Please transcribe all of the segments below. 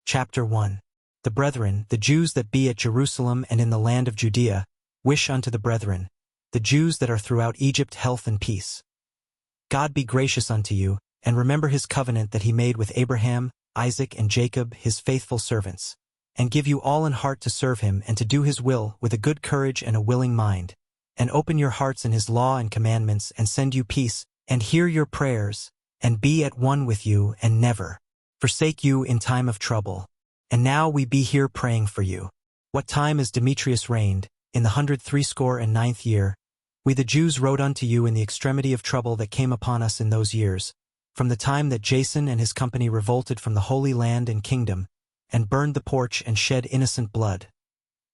Chapter 1. The brethren, the Jews that be at Jerusalem and in the land of Judea, wish unto the brethren, the Jews that are throughout Egypt, health and peace. God be gracious unto you, and remember his covenant that he made with Abraham, Isaac, and Jacob, his faithful servants, and give you all in heart to serve him and to do his will with a good courage and a willing mind, and open your hearts in his law and commandments, and send you peace, and hear your prayers, and be at one with you, and never forsake you in time of trouble. And now we be here praying for you. What time as Demetrius reigned, in the 169th year, we the Jews wrote unto you in the extremity of trouble that came upon us in those years, from the time that Jason and his company revolted from the Holy Land and kingdom, and burned the porch and shed innocent blood.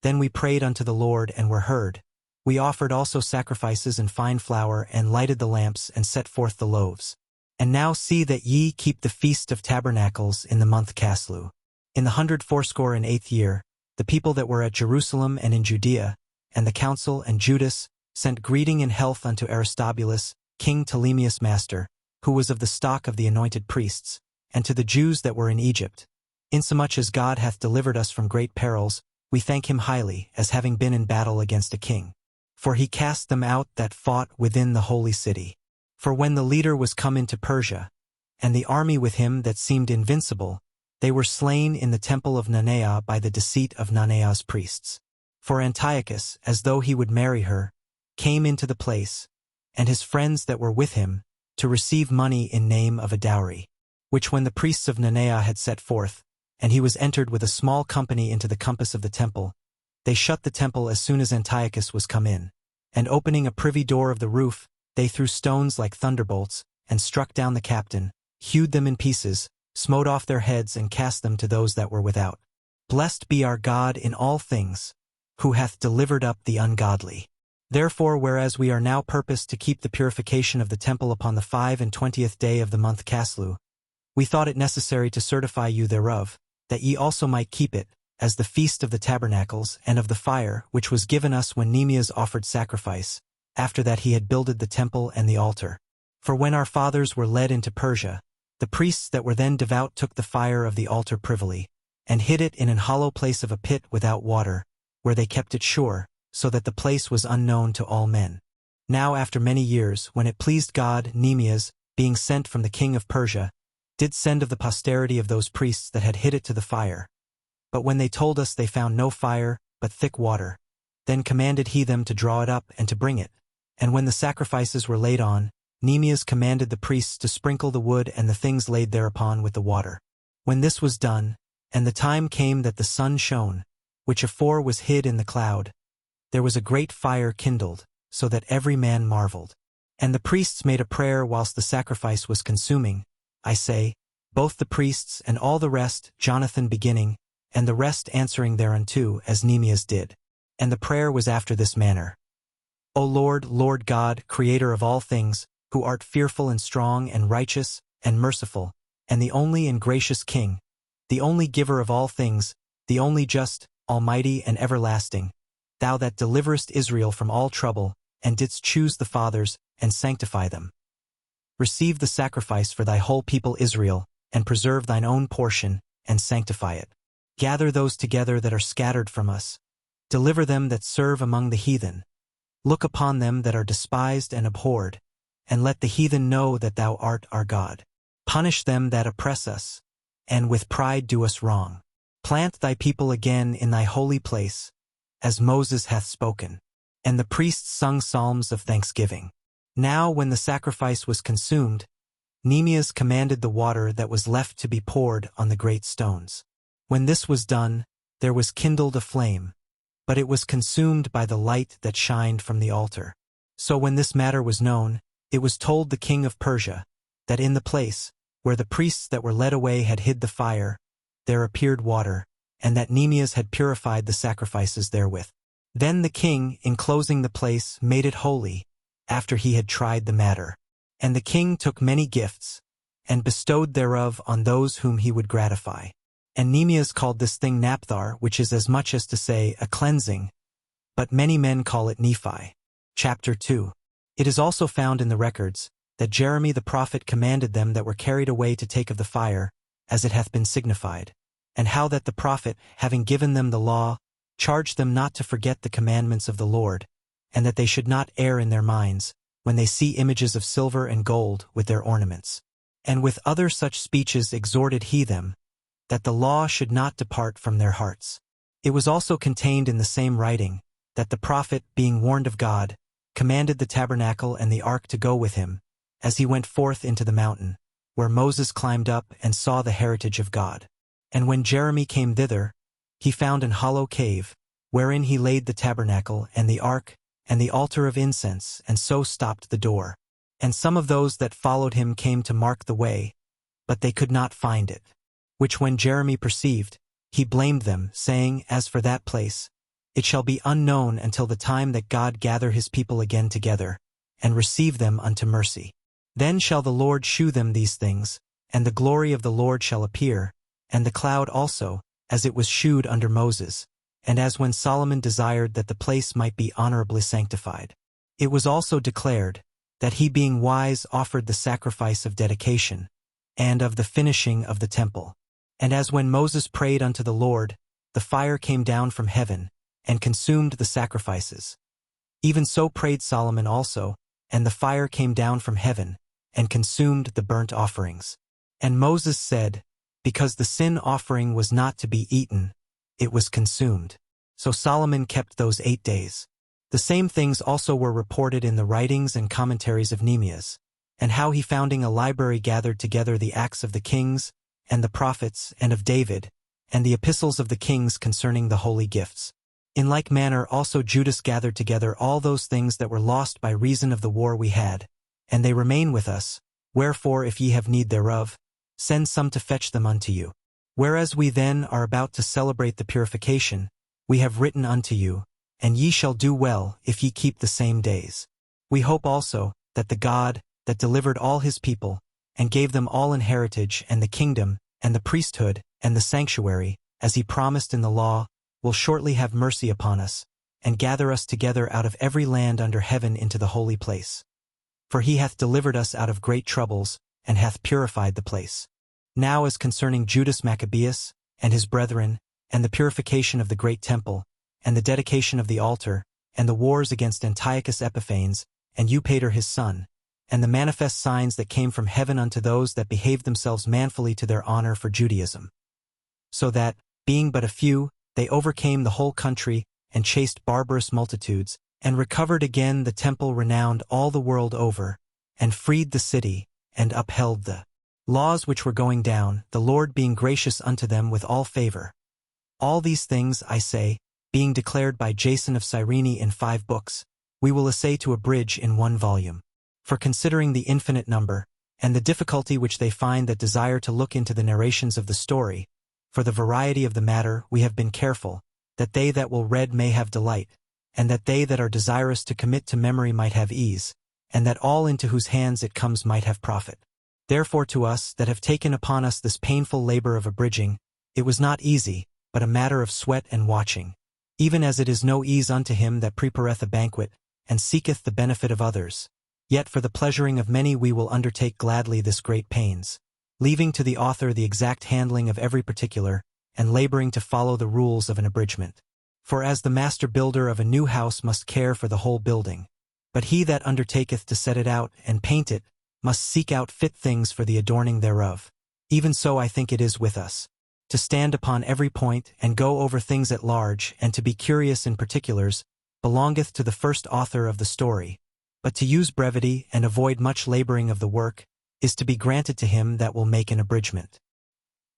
Then we prayed unto the Lord and were heard. We offered also sacrifices and fine flour, and lighted the lamps, and set forth the loaves. And now see that ye keep the Feast of Tabernacles in the month Caslu. In the 168th year, the people that were at Jerusalem and in Judea, and the council and Judas, sent greeting and health unto Aristobulus, King Ptolemaeus' master, who was of the stock of the anointed priests, and to the Jews that were in Egypt. Insomuch as God hath delivered us from great perils, we thank him highly, as having been in battle against a king. For he cast them out that fought within the holy city. For when the leader was come into Persia, and the army with him that seemed invincible, they were slain in the temple of Nanea by the deceit of Nanea's priests. For Antiochus, as though he would marry her, came into the place, and his friends that were with him, to receive money in name of a dowry, which when the priests of Nanea had set forth, and he was entered with a small company into the compass of the temple, they shut the temple as soon as Antiochus was come in, and opening a privy door of the roof, they threw stones like thunderbolts, and struck down the captain, hewed them in pieces, smote off their heads, and cast them to those that were without. Blessed be our God in all things, who hath delivered up the ungodly. Therefore, whereas we are now purposed to keep the purification of the temple upon the 25th day of the month Caslu, we thought it necessary to certify you thereof, that ye also might keep it, as the feast of the tabernacles and of the fire, which was given us when Nehemias offered sacrifice, after that he had builded the temple and the altar. For when our fathers were led into Persia, the priests that were then devout took the fire of the altar privily, and hid it in an hollow place of a pit without water, where they kept it sure, so that the place was unknown to all men. Now after many years, when it pleased God, Nehemias, being sent from the king of Persia, did send of the posterity of those priests that had hid it to the fire. But when they told us they found no fire, but thick water, then commanded he them to draw it up and to bring it. And when the sacrifices were laid on, Nehemias commanded the priests to sprinkle the wood and the things laid thereupon with the water. When this was done, and the time came that the sun shone, which afore was hid in the cloud, there was a great fire kindled, so that every man marveled. And the priests made a prayer whilst the sacrifice was consuming, I say, both the priests and all the rest, Jonathan beginning, and the rest answering thereunto, as Nehemias did. And the prayer was after this manner. O Lord, Lord God, Creator of all things, who art fearful and strong and righteous and merciful, and the only and gracious King, the only giver of all things, the only just, almighty, and everlasting, thou that deliverest Israel from all trouble, and didst choose the fathers, and sanctify them. Receive the sacrifice for thy whole people Israel, and preserve thine own portion, and sanctify it. Gather those together that are scattered from us. Deliver them that serve among the heathen. Look upon them that are despised and abhorred, and let the heathen know that thou art our God. Punish them that oppress us, and with pride do us wrong. Plant thy people again in thy holy place, as Moses hath spoken. And the priests sung psalms of thanksgiving. Now when the sacrifice was consumed, Nehemias commanded the water that was left to be poured on the great stones. When this was done, there was kindled a flame, but it was consumed by the light that shined from the altar. So when this matter was known, it was told the king of Persia, that in the place, where the priests that were led away had hid the fire, there appeared water, and that Nehemias had purified the sacrifices therewith. Then the king, enclosing the place, made it holy, after he had tried the matter. And the king took many gifts, and bestowed thereof on those whom he would gratify. And Nehemias called this thing Napthar, which is as much as to say a cleansing, but many men call it Nephi. Chapter 2. It is also found in the records, that Jeremy the prophet commanded them that were carried away to take of the fire, as it hath been signified. and how that the prophet, having given them the law, charged them not to forget the commandments of the Lord, and that they should not err in their minds, when they see images of silver and gold with their ornaments. And with other such speeches exhorted he them, that the law should not depart from their hearts. It was also contained in the same writing, that the prophet, being warned of God, commanded the tabernacle and the ark to go with him, as he went forth into the mountain, where Moses climbed up and saw the heritage of God. And when Jeremy came thither, he found an hollow cave, wherein he laid the tabernacle and the ark and the altar of incense, and so stopped the door. And some of those that followed him came to mark the way, but they could not find it. Which when Jeremy perceived, he blamed them, saying, As for that place, it shall be unknown until the time that God gather his people again together, and receive them unto mercy. Then shall the Lord shew them these things, and the glory of the Lord shall appear, and the cloud also, as it was shewed under Moses, and as when Solomon desired that the place might be honorably sanctified. It was also declared, that he being wise offered the sacrifice of dedication, and of the finishing of the temple. And as when Moses prayed unto the Lord, the fire came down from heaven, and consumed the sacrifices. Even so prayed Solomon also, and the fire came down from heaven, and consumed the burnt offerings. And Moses said, Because the sin offering was not to be eaten, it was consumed. So Solomon kept those 8 days. The same things also were reported in the writings and commentaries of Nehemias, and how he founding a library gathered together the acts of the kings, and the prophets, and of David, and the epistles of the kings concerning the holy gifts. In like manner also Judas gathered together all those things that were lost by reason of the war we had, and they remain with us, wherefore if ye have need thereof, send some to fetch them unto you. Whereas we then are about to celebrate the purification, we have written unto you, and ye shall do well if ye keep the same days. We hope also, that the God, that delivered all his people, and gave them all in heritage and the kingdom, and the priesthood, and the sanctuary, as he promised in the law, will shortly have mercy upon us, and gather us together out of every land under heaven into the holy place. For he hath delivered us out of great troubles, and hath purified the place. Now as concerning Judas Maccabeus, and his brethren, and the purification of the great temple, and the dedication of the altar, and the wars against Antiochus Epiphanes, and Eupator his son, and the manifest signs that came from heaven unto those that behaved themselves manfully to their honor for Judaism. So that, being but a few, they overcame the whole country, and chased barbarous multitudes, and recovered again the temple renowned all the world over, and freed the city, and upheld the laws which were going down, the Lord being gracious unto them with all favor. All these things, I say, being declared by Jason of Cyrene in 5 books, we will essay to abridge in 1 volume. For considering the infinite number, and the difficulty which they find that desire to look into the narrations of the story, for the variety of the matter we have been careful, that they that will read may have delight, and that they that are desirous to commit to memory might have ease, and that all into whose hands it comes might have profit. Therefore to us that have taken upon us this painful labor of abridging, it was not easy, but a matter of sweat and watching, even as it is no ease unto him that prepareth a banquet, and seeketh the benefit of others. Yet for the pleasuring of many we will undertake gladly this great pains, leaving to the author the exact handling of every particular, and laboring to follow the rules of an abridgment. For as the master builder of a new house must care for the whole building, but he that undertaketh to set it out and paint it must seek out fit things for the adorning thereof. Even so I think it is with us. To stand upon every point and go over things at large and to be curious in particulars belongeth to the first author of the story, but to use brevity and avoid much laboring of the work is to be granted to him that will make an abridgment.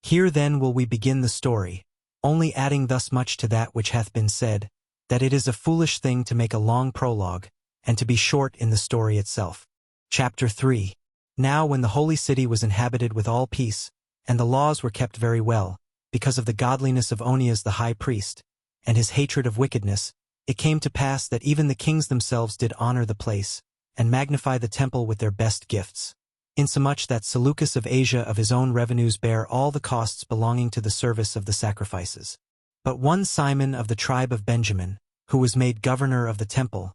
Here then will we begin the story, only adding thus much to that which hath been said, that it is a foolish thing to make a long prologue, and to be short in the story itself. Chapter 3. Now when the holy city was inhabited with all peace, and the laws were kept very well, because of the godliness of Onias the high priest, and his hatred of wickedness, it came to pass that even the kings themselves did honor the place, and magnify the temple with their best gifts, insomuch that Seleucus of Asia of his own revenues bare all the costs belonging to the service of the sacrifices. But one Simon of the tribe of Benjamin, who was made governor of the temple,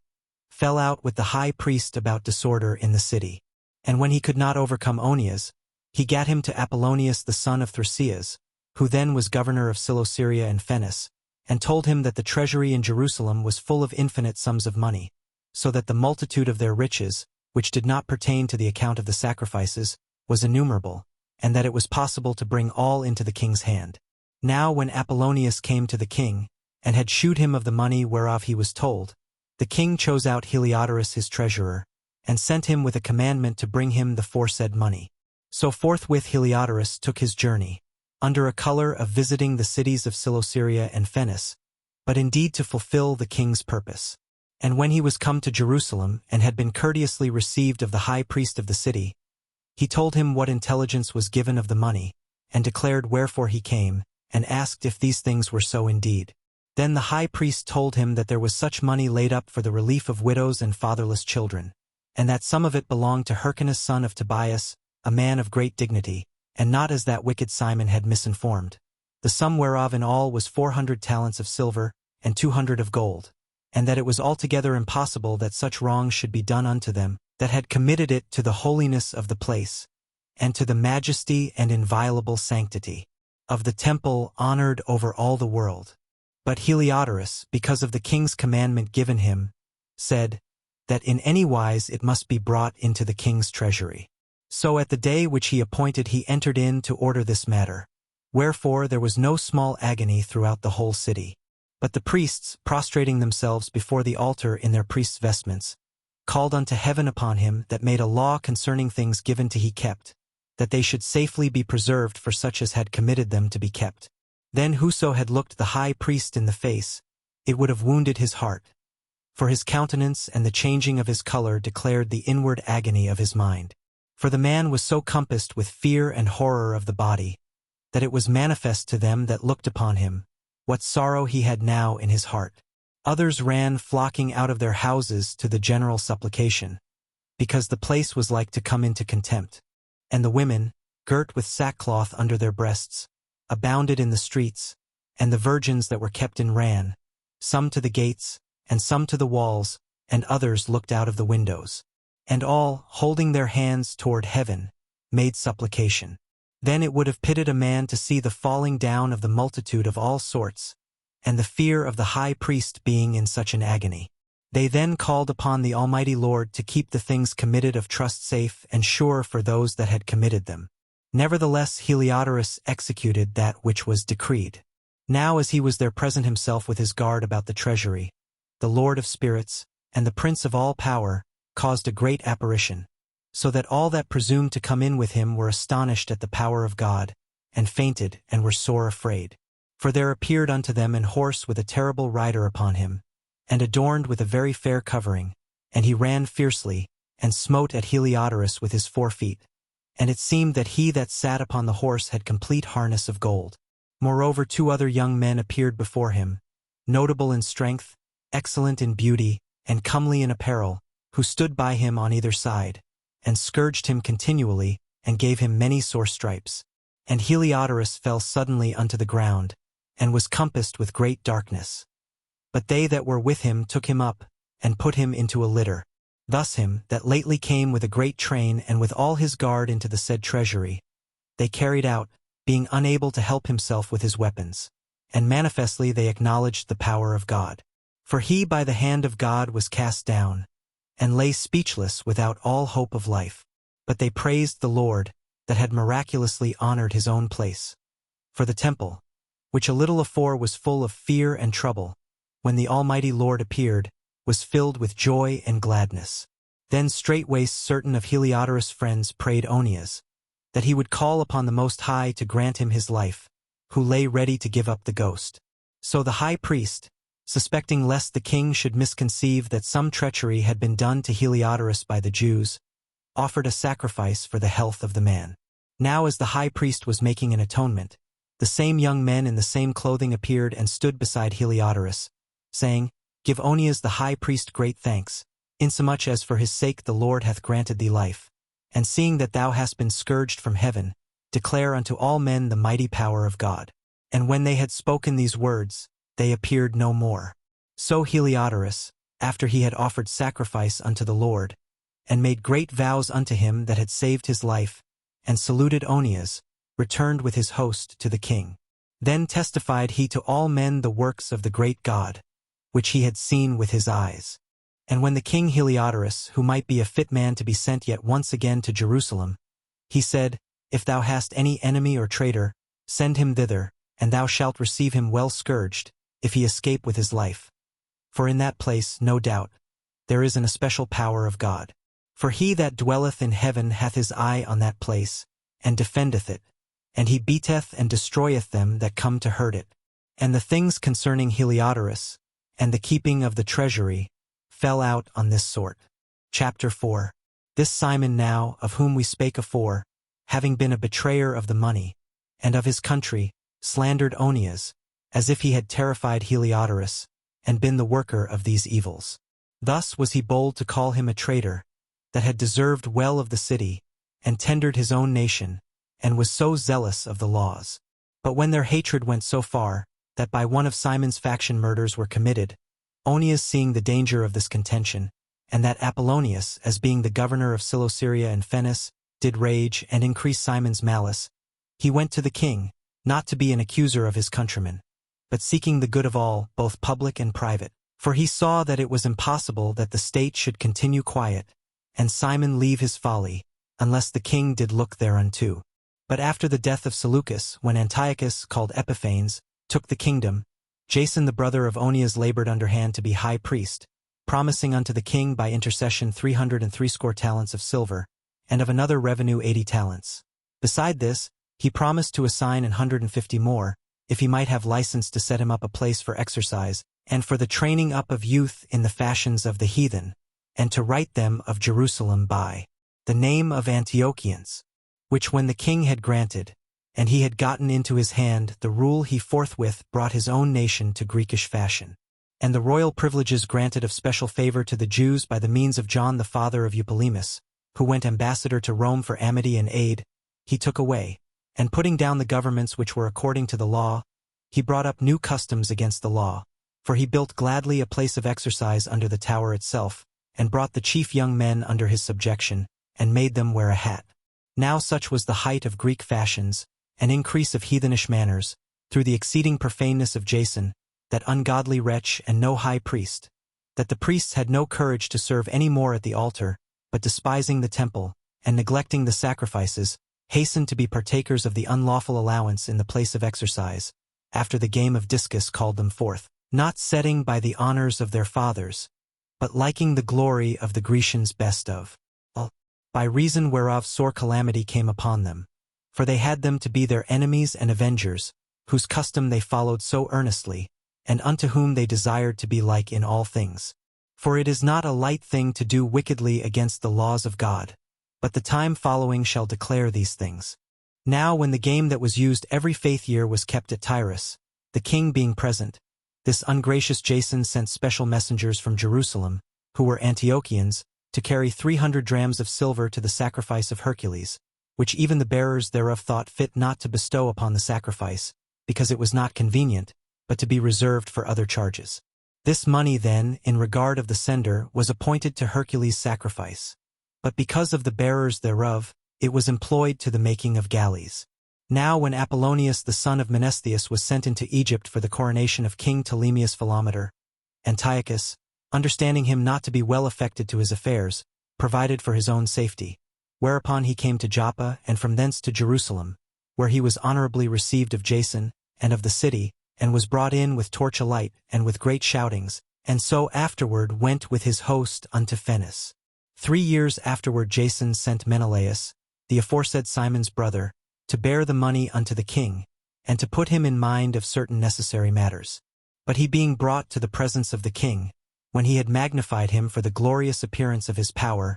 fell out with the high priest about disorder in the city. And when he could not overcome Onias, he gat him to Apollonius the son of Thrasea, who then was governor of Seleucia and Phenice, and told him that the treasury in Jerusalem was full of infinite sums of money, so that the multitude of their riches, which did not pertain to the account of the sacrifices, was innumerable, and that it was possible to bring all into the king's hand. Now when Apollonius came to the king, and had shewed him of the money whereof he was told, the king chose out Heliodorus his treasurer, and sent him with a commandment to bring him the foresaid money. So forthwith Heliodorus took his journey, under a color of visiting the cities of Seleucia and Phenice, but indeed to fulfill the king's purpose. And when he was come to Jerusalem, and had been courteously received of the high priest of the city, he told him what intelligence was given of the money, and declared wherefore he came, and asked if these things were so indeed. Then the high priest told him that there was such money laid up for the relief of widows and fatherless children, and that some of it belonged to Hyrcanus son of Tobias, a man of great dignity, and not as that wicked Simon had misinformed. The sum whereof in all was 400 talents of silver, and 200 of gold, and that it was altogether impossible that such wrongs should be done unto them, that had committed it to the holiness of the place, and to the majesty and inviolable sanctity of the temple honored over all the world. But Heliodorus, because of the king's commandment given him, said, that in any wise it must be brought into the king's treasury. So at the day which he appointed he entered in to order this matter. Wherefore there was no small agony throughout the whole city. But the priests, prostrating themselves before the altar in their priests' vestments, called unto heaven upon him that made a law concerning things given to he kept, that they should safely be preserved for such as had committed them to be kept. Then whoso had looked the high priest in the face, it would have wounded his heart. For his countenance and the changing of his color declared the inward agony of his mind. For the man was so compassed with fear and horror of the body, that it was manifest to them that looked upon him, what sorrow he had now in his heart. Others ran flocking out of their houses to the general supplication, because the place was like to come into contempt. And the women, girt with sackcloth under their breasts, abounded in the streets, and the virgins that were kept in ran, some to the gates, and some to the walls, and others looked out of the windows. And all, holding their hands toward heaven, made supplication. Then it would have pitted a man to see the falling down of the multitude of all sorts, and the fear of the high priest being in such an agony. They then called upon the Almighty Lord to keep the things committed of trust safe and sure for those that had committed them. Nevertheless Heliodorus executed that which was decreed. Now as he was there present himself with his guard about the treasury, the Lord of spirits, and the Prince of all power, caused a great apparition, so that all that presumed to come in with him were astonished at the power of God, and fainted and were sore afraid. For there appeared unto them an horse with a terrible rider upon him, and adorned with a very fair covering, and he ran fiercely, and smote at Heliodorus with his 4 feet. And it seemed that he that sat upon the horse had complete harness of gold. Moreover 2 other young men appeared before him, notable in strength, excellent in beauty, and comely in apparel, who stood by him on either side, and scourged him continually, and gave him many sore stripes. And Heliodorus fell suddenly unto the ground, and was compassed with great darkness. But they that were with him took him up, and put him into a litter. Thus him that lately came with a great train and with all his guard into the said treasury, they carried out, being unable to help himself with his weapons. And manifestly they acknowledged the power of God. For he by the hand of God was cast down, and lay speechless without all hope of life. But they praised the Lord, that had miraculously honored his own place. For the temple, which a little afore was full of fear and trouble, when the Almighty Lord appeared, was filled with joy and gladness. Then straightway certain of Heliodorus' friends prayed Onias, that he would call upon the Most High to grant him his life, who lay ready to give up the ghost. So the high priest, suspecting lest the king should misconceive that some treachery had been done to Heliodorus by the Jews, offered a sacrifice for the health of the man. Now as the high priest was making an atonement, the same young men in the same clothing appeared and stood beside Heliodorus, saying, Give Onias the high priest great thanks, insomuch as for his sake the Lord hath granted thee life, and seeing that thou hast been scourged from heaven, declare unto all men the mighty power of God. And when they had spoken these words, they appeared no more. So Heliodorus, after he had offered sacrifice unto the Lord, and made great vows unto him that had saved his life, and saluted Onias, returned with his host to the king. Then testified he to all men the works of the great God, which he had seen with his eyes. And when the king Heliodorus, who might be a fit man to be sent yet once again to Jerusalem, he said, If thou hast any enemy or traitor, send him thither, and thou shalt receive him well scourged, if he escape with his life. For in that place, no doubt, there is an especial power of God. For he that dwelleth in heaven hath his eye on that place, and defendeth it, and he beateth and destroyeth them that come to hurt it. And the things concerning Heliodorus, and the keeping of the treasury, fell out on this sort. Chapter 4. This Simon now, of whom we spake afore, having been a betrayer of the money, and of his country, slandered Onias, as if he had terrified Heliodorus, and been the worker of these evils. Thus was he bold to call him a traitor, that had deserved well of the city, and tendered his own nation, and was so zealous of the laws. But when their hatred went so far, that by one of Simon's faction murders were committed, Onias, seeing the danger of this contention, and that Apollonius, as being the governor of Seleucia and Phenice, did rage and increase Simon's malice, he went to the king, not to be an accuser of his countrymen, but seeking the good of all, both public and private. For he saw that it was impossible that the state should continue quiet, and Simon leave his folly, unless the king did look thereunto. But after the death of Seleucus, when Antiochus, called Epiphanes, took the kingdom, Jason the brother of Onias labored underhand to be high priest, promising unto the king by intercession 360 talents of silver, and of another revenue 80 talents. Beside this, he promised to assign 150 more, if he might have license to set him up a place for exercise, and for the training up of youth in the fashions of the heathen, and to write them of Jerusalem by the name of Antiochians, which when the king had granted, and he had gotten into his hand the rule, he forthwith brought his own nation to Greekish fashion. And the royal privileges granted of special favor to the Jews by the means of John the father of Eupolemus, who went ambassador to Rome for amity and aid, he took away, and putting down the governments which were according to the law, he brought up new customs against the law, for he built gladly a place of exercise under the tower itself, and brought the chief young men under his subjection, and made them wear a hat. Now such was the height of Greek fashions, an increase of heathenish manners, through the exceeding profaneness of Jason, that ungodly wretch and no high priest, that the priests had no courage to serve any more at the altar, but despising the temple, and neglecting the sacrifices, hastened to be partakers of the unlawful allowance in the place of exercise, after the game of discus called them forth, not setting by the honors of their fathers, but liking the glory of the Grecians best of all, by reason whereof sore calamity came upon them. For they had them to be their enemies and avengers, whose custom they followed so earnestly, and unto whom they desired to be like in all things. For it is not a light thing to do wickedly against the laws of God, but the time following shall declare these things. Now when the game that was used every faith year was kept at Tyrus, the king being present, this ungracious Jason sent special messengers from Jerusalem, who were Antiochians, to carry 300 drams of silver to the sacrifice of Hercules, which even the bearers thereof thought fit not to bestow upon the sacrifice, because it was not convenient, but to be reserved for other charges. This money then, in regard of the sender, was appointed to Hercules' sacrifice. But because of the bearers thereof, it was employed to the making of galleys. Now when Apollonius the son of Menestheus was sent into Egypt for the coronation of King Ptolemais Philometor, Antiochus, understanding him not to be well affected to his affairs, provided for his own safety. Whereupon he came to Joppa, and from thence to Jerusalem, where he was honorably received of Jason, and of the city, and was brought in with torch alight, and with great shoutings, and so afterward went with his host unto Phenice. 3 years afterward Jason sent Menelaus, the aforesaid Simon's brother, to bear the money unto the king, and to put him in mind of certain necessary matters. But he being brought to the presence of the king, when he had magnified him for the glorious appearance of his power,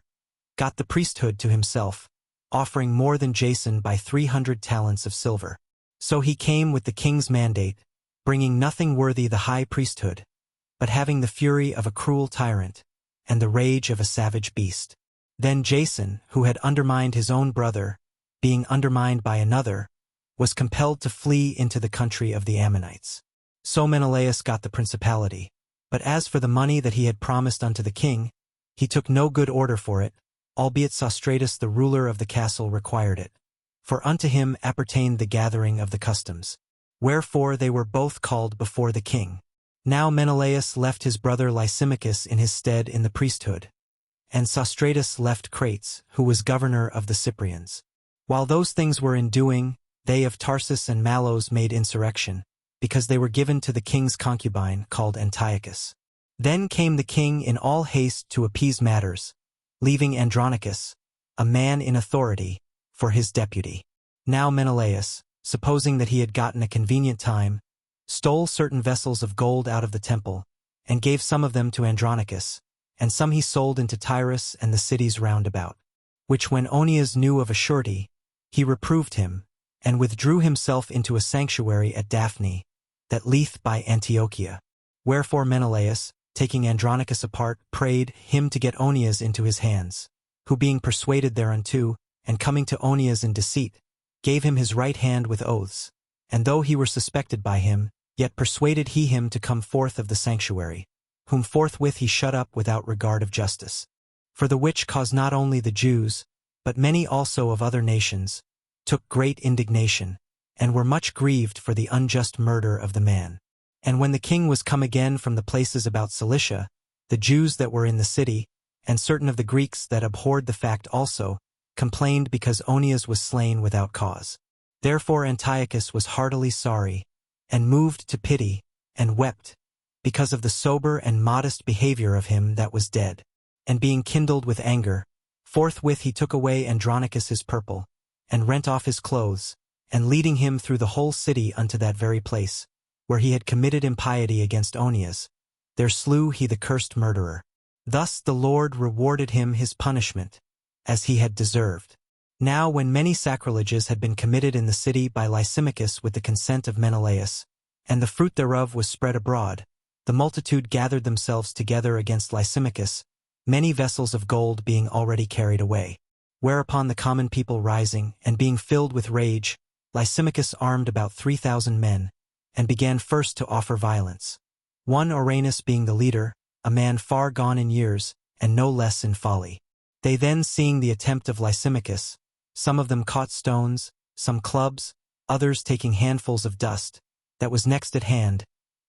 got the priesthood to himself, offering more than Jason by 300 talents of silver. So he came with the king's mandate, bringing nothing worthy the high priesthood, but having the fury of a cruel tyrant, and the rage of a savage beast. Then Jason, who had undermined his own brother, being undermined by another, was compelled to flee into the country of the Ammonites. So Menelaus got the principality. But as for the money that he had promised unto the king, he took no good order for it, albeit Sostratus the ruler of the castle required it. For unto him appertained the gathering of the customs. wherefore they were both called before the king. Now Menelaus left his brother Lysimachus in his stead in the priesthood, and Sostratus left Crates, who was governor of the Cyprians. While those things were in doing, they of Tarsus and Malos made insurrection, because they were given to the king's concubine called Antiochus. Then came the king in all haste to appease matters, leaving Andronicus, a man in authority, for his deputy. Now Menelaus, supposing that he had gotten a convenient time, stole certain vessels of gold out of the temple, and gave some of them to Andronicus, and some he sold into Tyrus and the cities round about. Which when Onias knew of a surety, he reproved him, and withdrew himself into a sanctuary at Daphne, that lieth by Antiochia. Wherefore Menelaus, taking Andronicus apart, prayed him to get Onias into his hands, who being persuaded thereunto, and coming to Onias in deceit, gave him his right hand with oaths, and though he were suspected by him, yet persuaded he him to come forth of the sanctuary, whom forthwith he shut up without regard of justice. For the which cause not only the Jews, but many also of other nations, took great indignation, and were much grieved for the unjust murder of the man. And when the king was come again from the places about Cilicia, the Jews that were in the city, and certain of the Greeks that abhorred the fact also, complained because Onias was slain without cause. Therefore Antiochus was heartily sorry, and moved to pity, and wept, because of the sober and modest behavior of him that was dead. And being kindled with anger, forthwith he took away Andronicus his purple, and rent off his clothes, and leading him through the whole city unto that very place, where he had committed impiety against Onias, there slew he the cursed murderer. Thus the Lord rewarded him his punishment, as he had deserved. Now when many sacrileges had been committed in the city by Lysimachus with the consent of Menelaus, and the fruit thereof was spread abroad, the multitude gathered themselves together against Lysimachus, many vessels of gold being already carried away. Whereupon the common people rising, and being filled with rage, Lysimachus armed about 3,000 men, and began first to offer violence. One Oranus being the leader, a man far gone in years, and no less in folly. They then, seeing the attempt of Lysimachus, some of them caught stones, some clubs, others taking handfuls of dust, that was next at hand,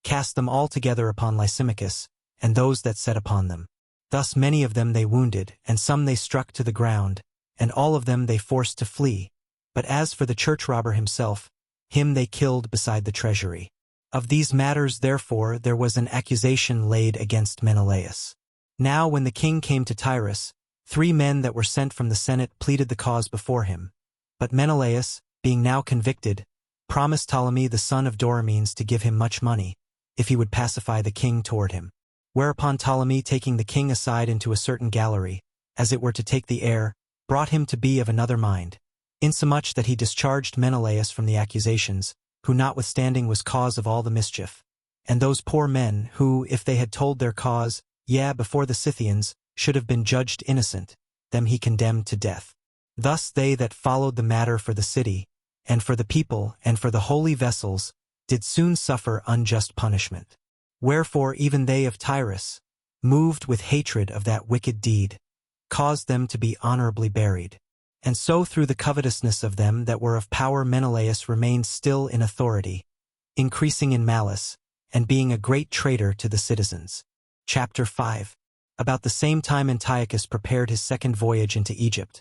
cast them all together upon Lysimachus, and those that sat upon them. Thus many of them they wounded, and some they struck to the ground, and all of them they forced to flee. But as for the church robber himself, him they killed beside the treasury. Of these matters therefore there was an accusation laid against Menelaus. Now when the king came to Tyrus, 3 men that were sent from the Senate pleaded the cause before him. But Menelaus, being now convicted, promised Ptolemy the son of Dorymenes to give him much money, if he would pacify the king toward him. Whereupon Ptolemy, taking the king aside into a certain gallery, as it were to take the air, brought him to be of another mind, insomuch that he discharged Menelaus from the accusations, who notwithstanding was cause of all the mischief. And those poor men, who, if they had told their cause, yea, before the Scythians, should have been judged innocent, them he condemned to death. Thus they that followed the matter for the city, and for the people, and for the holy vessels, did soon suffer unjust punishment. Wherefore even they of Tyrus, moved with hatred of that wicked deed, caused them to be honorably buried. And so through the covetousness of them that were of power Menelaus remained still in authority, increasing in malice, and being a great traitor to the citizens. Chapter 5. About the same time Antiochus prepared his second voyage into Egypt.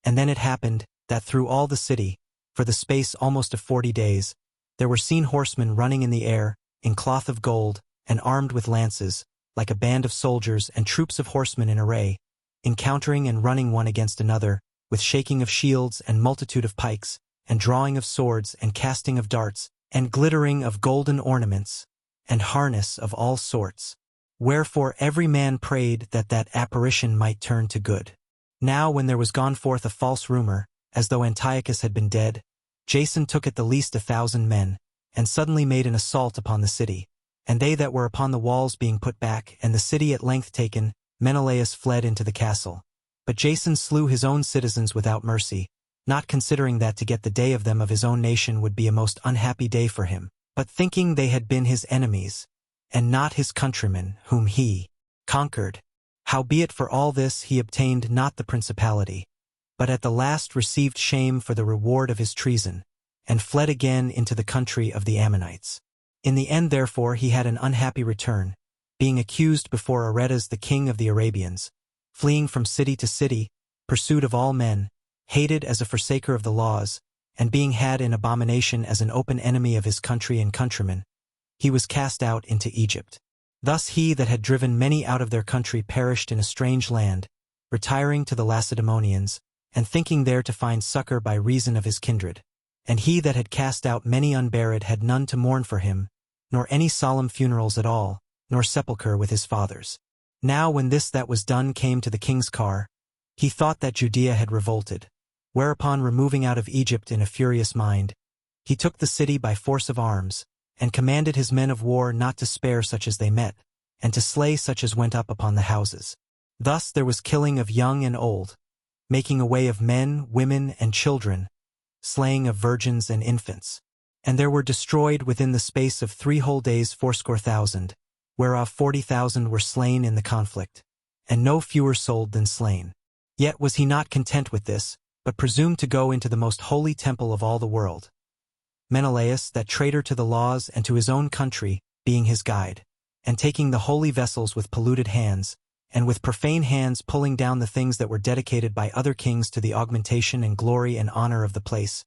And then it happened, that through all the city, for the space almost of 40 days, there were seen horsemen running in the air, in cloth of gold, and armed with lances, like a band of soldiers and troops of horsemen in array, encountering and running one against another, with shaking of shields and multitude of pikes, and drawing of swords and casting of darts, and glittering of golden ornaments, and harness of all sorts. Wherefore every man prayed that that apparition might turn to good. Now when there was gone forth a false rumor, as though Antiochus had been dead, Jason took at the least 1,000 men, and suddenly made an assault upon the city. And they that were upon the walls being put back, and the city at length taken, Menelaus fled into the castle. But Jason slew his own citizens without mercy, not considering that to get the day of them of his own nation would be a most unhappy day for him, but thinking they had been his enemies, and not his countrymen, whom he conquered. Howbeit for all this he obtained not the principality, but at the last received shame for the reward of his treason, and fled again into the country of the Ammonites. In the end therefore he had an unhappy return, being accused before Aretas the king of the Arabians, fleeing from city to city, pursued of all men, hated as a forsaker of the laws, and being had in abomination as an open enemy of his country and countrymen, he was cast out into Egypt. Thus he that had driven many out of their country perished in a strange land, retiring to the Lacedaemonians, and thinking there to find succor by reason of his kindred. And he that had cast out many unburied had none to mourn for him, nor any solemn funerals at all, nor sepulchre with his fathers. Now when this that was done came to the king's car, he thought that Judea had revolted, whereupon removing out of Egypt in a furious mind, he took the city by force of arms, and commanded his men of war not to spare such as they met, and to slay such as went up upon the houses. Thus there was killing of young and old, making away of men, women, and children, slaying of virgins and infants. And there were destroyed within the space of 3 whole days 80,000, whereof 40,000 were slain in the conflict, and no fewer sold than slain. Yet was he not content with this, but presumed to go into the most holy temple of all the world. Menelaus, that traitor to the laws and to his own country, being his guide, and taking the holy vessels with polluted hands, and with profane hands pulling down the things that were dedicated by other kings to the augmentation and glory and honor of the place,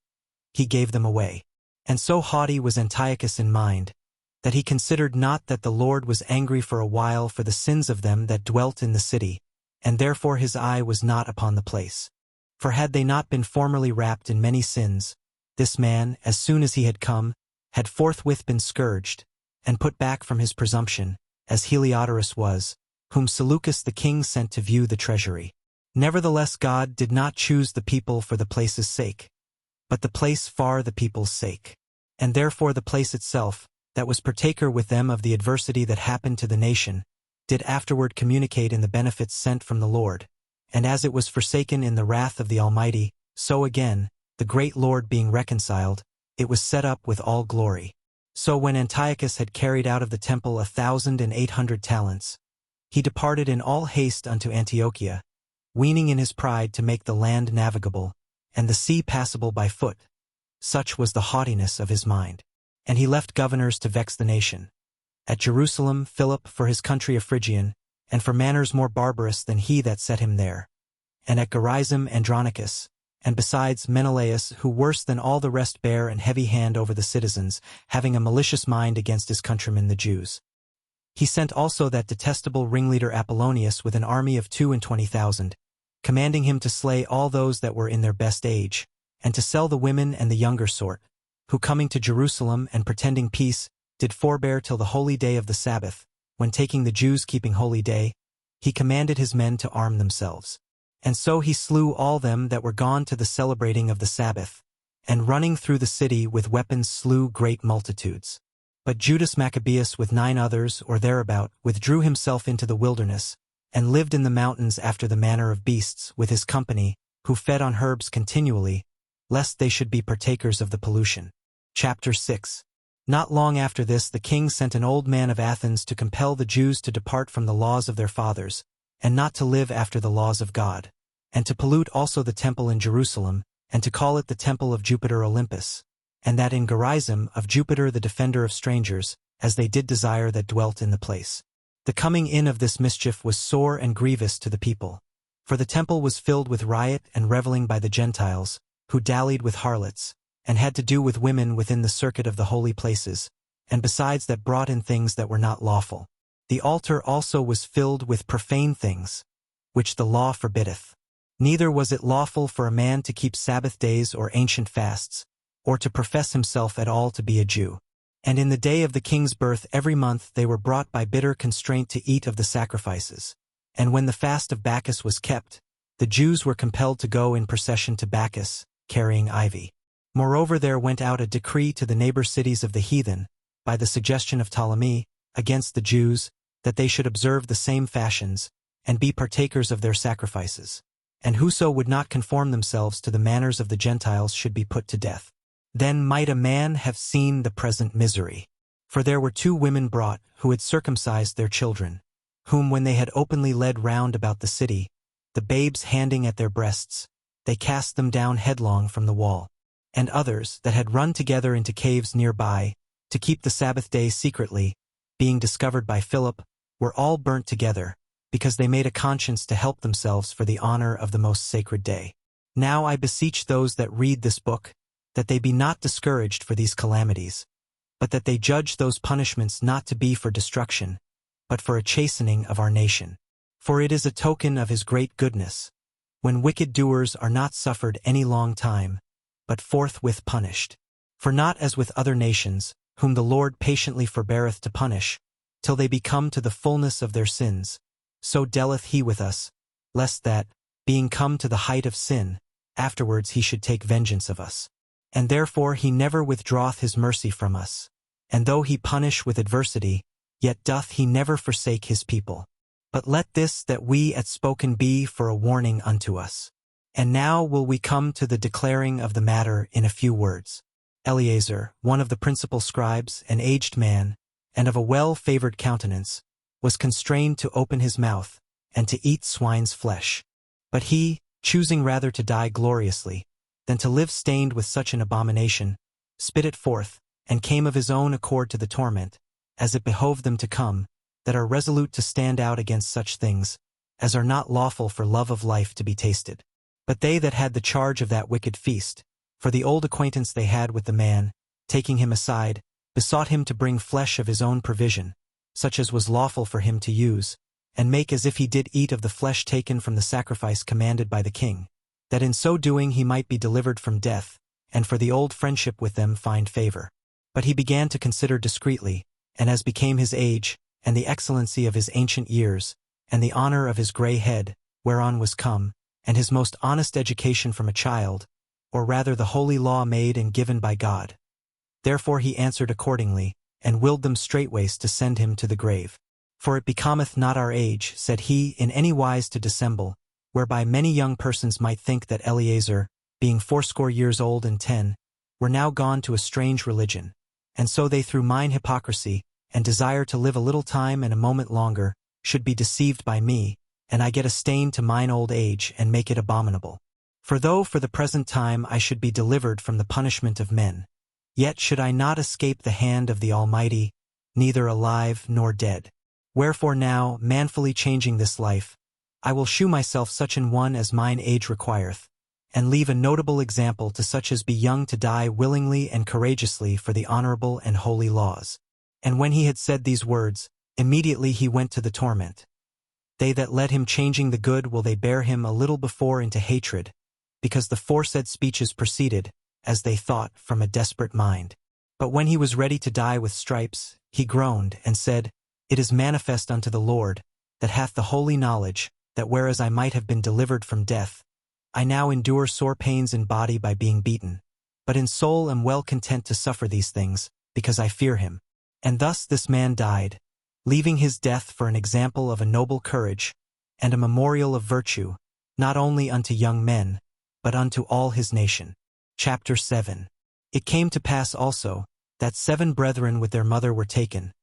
he gave them away. And so haughty was Antiochus in mind, that he considered not that the Lord was angry for a while for the sins of them that dwelt in the city, and therefore his eye was not upon the place. For had they not been formerly wrapped in many sins, this man, as soon as he had come, had forthwith been scourged, and put back from his presumption, as Heliodorus was, whom Seleucus the king sent to view the treasury. Nevertheless God did not choose the people for the place's sake, but the place for the people's sake. And therefore the place itself, that was partaker with them of the adversity that happened to the nation, did afterward communicate in the benefits sent from the Lord. And as it was forsaken in the wrath of the Almighty, so again, the great Lord being reconciled, it was set up with all glory. So when Antiochus had carried out of the temple 1,800 talents, he departed in all haste unto Antiochia, weening in his pride to make the land navigable, and the sea passable by foot. Such was the haughtiness of his mind. And he left governors to vex the nation. At Jerusalem Philip for his country of Phrygian, and for manners more barbarous than he that set him there. And at Gerizim Andronicus, and besides Menelaus, who worse than all the rest bare an heavy hand over the citizens, having a malicious mind against his countrymen the Jews. He sent also that detestable ringleader Apollonius with an army of 22,000, commanding him to slay all those that were in their best age, and to sell the women and the younger sort, who coming to Jerusalem and pretending peace, did forbear till the holy day of the Sabbath, when taking the Jews keeping holy day, he commanded his men to arm themselves. And so he slew all them that were gone to the celebrating of the Sabbath, and running through the city with weapons slew great multitudes. But Judas Maccabeus with 9 others, or thereabout, withdrew himself into the wilderness, and lived in the mountains after the manner of beasts, with his company, who fed on herbs continually, lest they should be partakers of the pollution. Chapter 6. Not long after this the king sent an old man of Athens to compel the Jews to depart from the laws of their fathers, and not to live after the laws of God, and to pollute also the temple in Jerusalem, and to call it the temple of Jupiter Olympus, and that in Gerizim of Jupiter the defender of strangers, as they did desire that dwelt in the place. The coming in of this mischief was sore and grievous to the people. For the temple was filled with riot and reveling by the Gentiles, who dallied with harlots, and had to do with women within the circuit of the holy places, and besides that brought in things that were not lawful. The altar also was filled with profane things, which the law forbiddeth. Neither was it lawful for a man to keep Sabbath days or ancient fasts, or to profess himself at all to be a Jew. And in the day of the king's birth every month they were brought by bitter constraint to eat of the sacrifices. And when the fast of Bacchus was kept, the Jews were compelled to go in procession to Bacchus, carrying ivy. Moreover there went out a decree to the neighbor cities of the heathen, by the suggestion of Ptolemy, against the Jews, that they should observe the same fashions, and be partakers of their sacrifices. And whoso would not conform themselves to the manners of the Gentiles should be put to death. Then might a man have seen the present misery. For there were 2 women brought, who had circumcised their children, whom when they had openly led round about the city, the babes handing at their breasts, they cast them down headlong from the wall. and others that had run together into caves nearby to keep the Sabbath day secretly, being discovered by Philip, were all burnt together, because they made a conscience to help themselves for the honor of the most sacred day. Now I beseech those that read this book, that they be not discouraged for these calamities, but that they judge those punishments not to be for destruction, but for a chastening of our nation. For it is a token of his great goodness, when wicked doers are not suffered any long time, but forthwith punished. For not as with other nations, whom the Lord patiently forbeareth to punish, till they be come to the fullness of their sins, so dealeth he with us, lest that, being come to the height of sin, afterwards he should take vengeance of us. And therefore he never withdraweth his mercy from us. And though he punish with adversity, yet doth he never forsake his people. But let this that we at spoken be for a warning unto us. And now will we come to the declaring of the matter in a few words. Eleazar, one of the principal scribes, an aged man, and of a well-favored countenance, was constrained to open his mouth, and to eat swine's flesh. But he, choosing rather to die gloriously, than to live stained with such an abomination, spit it forth, and came of his own accord to the torment, as it behoved them to come, that are resolute to stand out against such things, as are not lawful for love of life to be tasted. But they that had the charge of that wicked feast, for the old acquaintance they had with the man, taking him aside, besought him to bring flesh of his own provision, such as was lawful for him to use, and make as if he did eat of the flesh taken from the sacrifice commanded by the king, that in so doing he might be delivered from death, and for the old friendship with them find favor. But he began to consider discreetly, and as became his age, and the excellency of his ancient years, and the honor of his grey head, whereon was come, and his most honest education from a child, or rather the holy law made and given by God. Therefore he answered accordingly, and willed them straightways to send him to the grave. For it becometh not our age, said he, in any wise to dissemble, whereby many young persons might think that Eleazar, being 80 years old and 10, were now gone to a strange religion, and so they through mine hypocrisy, and desire to live a little time and a moment longer, should be deceived by me, and I get a stain to mine old age and make it abominable. For though for the present time I should be delivered from the punishment of men, yet should I not escape the hand of the Almighty, neither alive nor dead. Wherefore now, manfully changing this life, I will shew myself such an one as mine age requireth, and leave a notable example to such as be young to die willingly and courageously for the honorable and holy laws. And when he had said these words, immediately he went to the torment. They that led him changing the good will they bear him a little before into hatred, because the foresaid speeches proceeded, as they thought, from a desperate mind. But when he was ready to die with stripes, he groaned, and said, It is manifest unto the Lord, that hath the holy knowledge, that whereas I might have been delivered from death, I now endure sore pains in body by being beaten, but in soul am well content to suffer these things, because I fear him. And thus this man died, leaving his death for an example of a noble courage, and a memorial of virtue, not only unto young men, but unto all his nation. Chapter 7. It came to pass also, that 7 brethren with their mother were taken,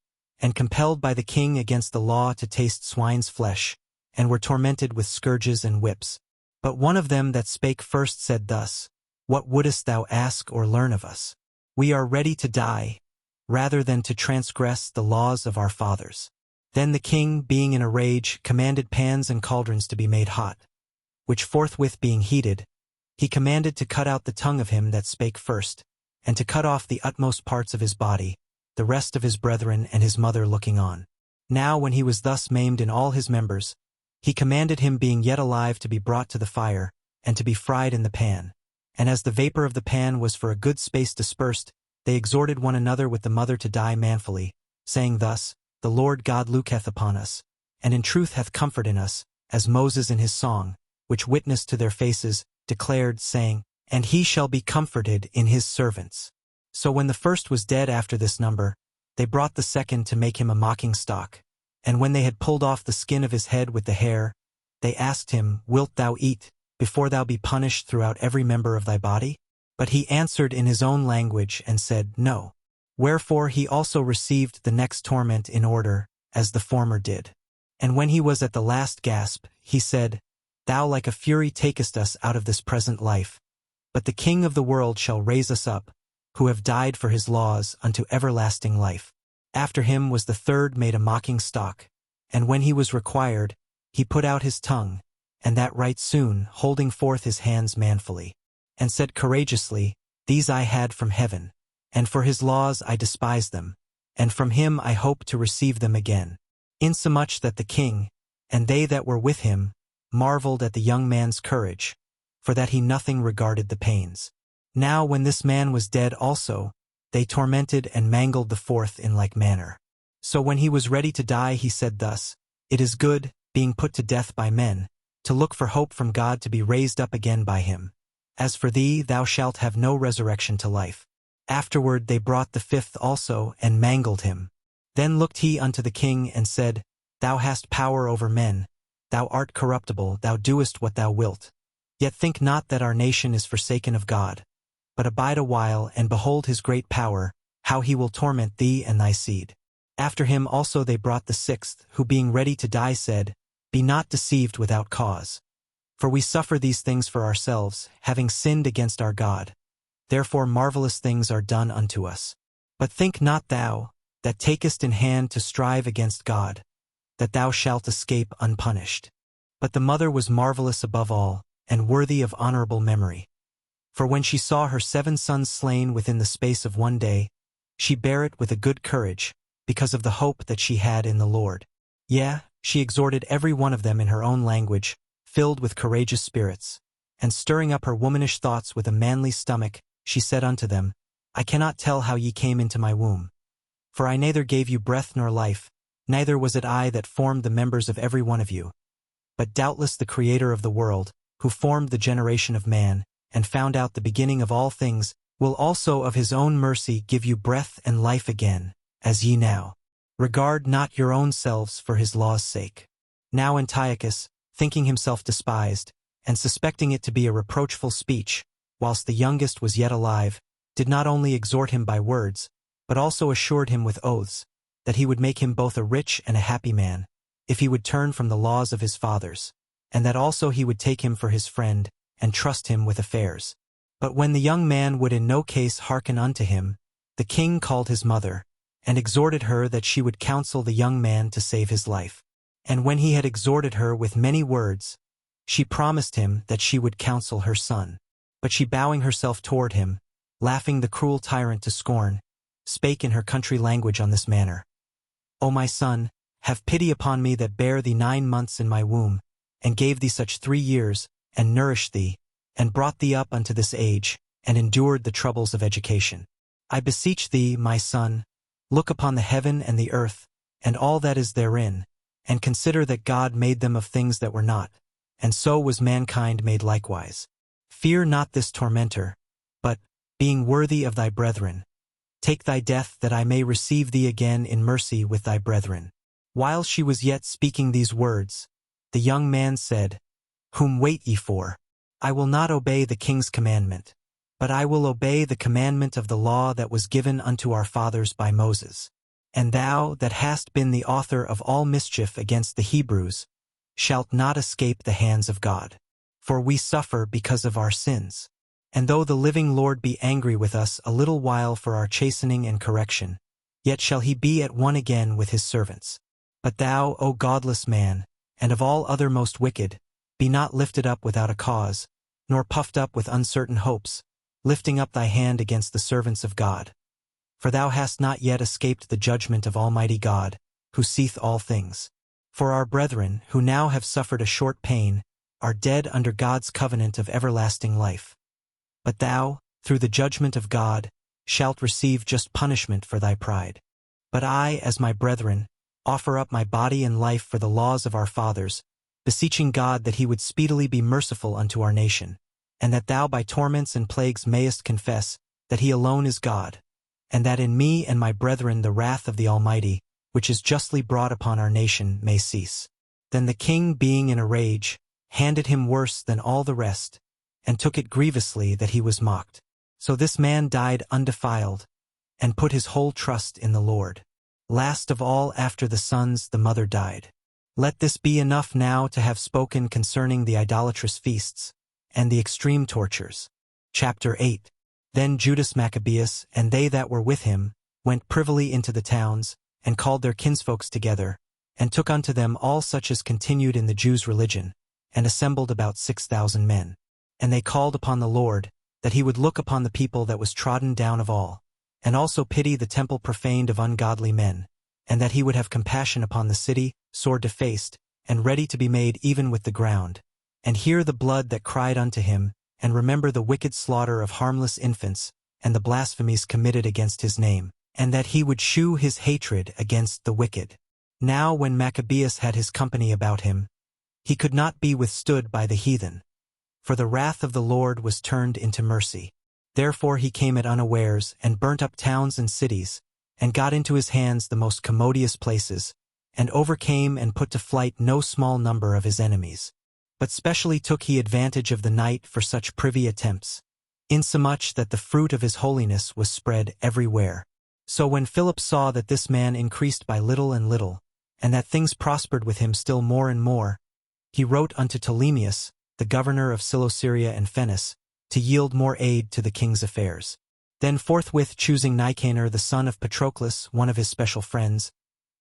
and compelled by the king against the law to taste swine's flesh, and were tormented with scourges and whips. But one of them that spake first said thus, What wouldest thou ask or learn of us? We are ready to die, rather than to transgress the laws of our fathers. Then the king, being in a rage, commanded pans and cauldrons to be made hot, which forthwith being heated, he commanded to cut out the tongue of him that spake first, and to cut off the utmost parts of his body, the rest of his brethren and his mother looking on. Now when he was thus maimed in all his members, he commanded him being yet alive to be brought to the fire, and to be fried in the pan. And as the vapor of the pan was for a good space dispersed, they exhorted one another with the mother to die manfully, saying thus, The Lord God looketh upon us, and in truth hath comfort in us, as Moses in his song, which witnessed to their faces, declared, saying, And he shall be comforted in his servants. So when the first was dead after this number, they brought the second to make him a mocking stock. And when they had pulled off the skin of his head with the hair, they asked him, Wilt thou eat, before thou be punished throughout every member of thy body? But he answered in his own language and said, No. Wherefore he also received the next torment in order, as the former did. And when he was at the last gasp, he said, Thou like a fury takest us out of this present life, But the King of the world shall raise us up, who have died for his laws unto everlasting life. After him was the third made a mocking stock, and when he was required, he put out his tongue, and that right soon, holding forth his hands manfully, and said courageously, These I had from heaven, and for his laws I despised them, and from him I hope to receive them again. Insomuch that the king, and they that were with him, marveled at the young man's courage, for that he nothing regarded the pains. Now when this man was dead also, they tormented and mangled the fourth in like manner. So when he was ready to die he said thus, It is good, being put to death by men, to look for hope from God to be raised up again by him. As for thee, thou shalt have no resurrection to life. Afterward they brought the fifth also, and mangled him. Then looked he unto the king, and said, Thou hast power over men, thou art corruptible, thou doest what thou wilt. Yet think not that our nation is forsaken of God. But abide a while, and behold his great power, how he will torment thee and thy seed. After him also they brought the sixth, who being ready to die said, Be not deceived without cause. For we suffer these things for ourselves, having sinned against our God. Therefore marvelous things are done unto us. But think not thou, that takest in hand to strive against God, that thou shalt escape unpunished. But the mother was marvelous above all, and worthy of honorable memory. For when she saw her 7 sons slain within the space of 1 day, she bare it with a good courage, because of the hope that she had in the Lord. Yea, she exhorted every one of them in her own language, filled with courageous spirits. And stirring up her womanish thoughts with a manly stomach, she said unto them, I cannot tell how ye came into my womb. For I neither gave you breath nor life, neither was it I that formed the members of every one of you. But doubtless the Creator of the world, who formed the generation of man, and found out the beginning of all things, will also of his own mercy give you breath and life again, as ye now. Regard not your own selves for his law's sake. Now Antiochus, thinking himself despised, and suspecting it to be a reproachful speech, whilst the youngest was yet alive, did not only exhort him by words, but also assured him with oaths, that he would make him both a rich and a happy man, if he would turn from the laws of his fathers, and that also he would take him for his friend, and trust him with affairs. But when the young man would in no case hearken unto him, the king called his mother, and exhorted her that she would counsel the young man to save his life. And when he had exhorted her with many words, she promised him that she would counsel her son. But she bowing herself toward him, laughing the cruel tyrant to scorn, spake in her country language on this manner. O my son, have pity upon me that bare thee 9 months in my womb, and gave thee such 3 years, and nourished thee, and brought thee up unto this age, and endured the troubles of education. I beseech thee, my son, look upon the heaven and the earth, and all that is therein, and consider that God made them of things that were not, and so was mankind made likewise. Fear not this tormentor, but, being worthy of thy brethren, take thy death that I may receive thee again in mercy with thy brethren. While she was yet speaking these words, the young man said, Whom wait ye for? I will not obey the king's commandment, but I will obey the commandment of the law that was given unto our fathers by Moses. And thou, that hast been the author of all mischief against the Hebrews, shalt not escape the hands of God. For we suffer because of our sins. And though the living Lord be angry with us a little while for our chastening and correction, yet shall he be at one again with his servants. But thou, O godless man, and of all other most wicked, be not lifted up without a cause, nor puffed up with uncertain hopes, lifting up thy hand against the servants of God. For thou hast not yet escaped the judgment of Almighty God, who seeth all things. For our brethren, who now have suffered a short pain, are dead under God's covenant of everlasting life. But thou, through the judgment of God, shalt receive just punishment for thy pride. But I, as my brethren, offer up my body and life for the laws of our fathers, beseeching God that he would speedily be merciful unto our nation, and that thou by torments and plagues mayest confess that he alone is God, and that in me and my brethren the wrath of the Almighty, which is justly brought upon our nation, may cease. Then the king, being in a rage, handed him worse than all the rest, and took it grievously that he was mocked. So this man died undefiled, and put his whole trust in the Lord. Last of all after the sons the mother died. Let this be enough now to have spoken concerning the idolatrous feasts, and the extreme tortures. Chapter 8. Then Judas Maccabeus and they that were with him went privily into the towns, and called their kinsfolks together, and took unto them all such as continued in the Jews' religion, and assembled about 6,000 men. And they called upon the Lord, that he would look upon the people that was trodden down of all, and also pity the temple profaned of ungodly men, and that he would have compassion upon the city, sore defaced, and ready to be made even with the ground, and hear the blood that cried unto him, and remember the wicked slaughter of harmless infants, and the blasphemies committed against his name, and that he would shew his hatred against the wicked. Now when Maccabeus had his company about him, he could not be withstood by the heathen, for the wrath of the Lord was turned into mercy. Therefore he came at unawares, and burnt up towns and cities, and got into his hands the most commodious places, and overcame and put to flight no small number of his enemies. But specially took he advantage of the night for such privy attempts, insomuch that the fruit of his holiness was spread everywhere. So when Philip saw that this man increased by little and little, and that things prospered with him still more and more, he wrote unto Ptolemæus, the governor of Seleucia and Phenice, to yield more aid to the king's affairs. Then forthwith choosing Nicanor the son of Patroclus, one of his special friends,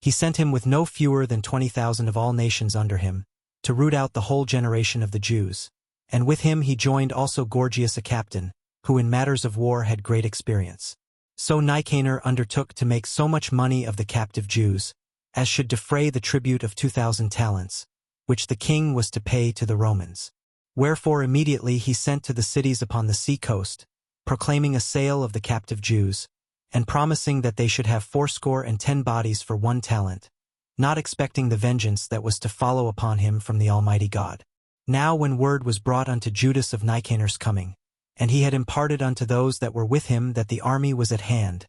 he sent him with no fewer than 20,000 of all nations under him, to root out the whole generation of the Jews. And with him he joined also Gorgias a captain, who in matters of war had great experience. So Nicanor undertook to make so much money of the captive Jews, as should defray the tribute of 2,000 talents, which the king was to pay to the Romans. Wherefore immediately he sent to the cities upon the sea coast, proclaiming a sale of the captive Jews, and promising that they should have 80 bodies for 1 talent, not expecting the vengeance that was to follow upon him from the Almighty God. Now when word was brought unto Judas of Nicanor's coming, and he had imparted unto those that were with him that the army was at hand,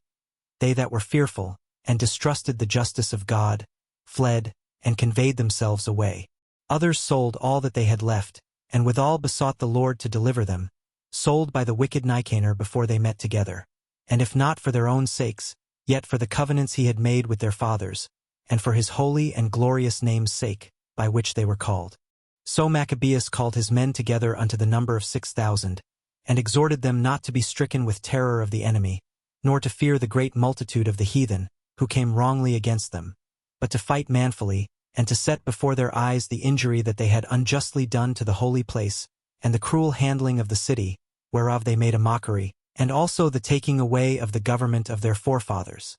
they that were fearful, and distrusted the justice of God, fled, and conveyed themselves away. Others sold all that they had left, and withal besought the Lord to deliver them, sold by the wicked Nicanor before they met together, and if not for their own sakes, yet for the covenants he had made with their fathers, and for his holy and glorious name's sake, by which they were called. So Maccabeus called his men together unto the number of 6,000, and exhorted them not to be stricken with terror of the enemy, nor to fear the great multitude of the heathen, who came wrongly against them, but to fight manfully, and to set before their eyes the injury that they had unjustly done to the holy place, and the cruel handling of the city, whereof they made a mockery, and also the taking away of the government of their forefathers.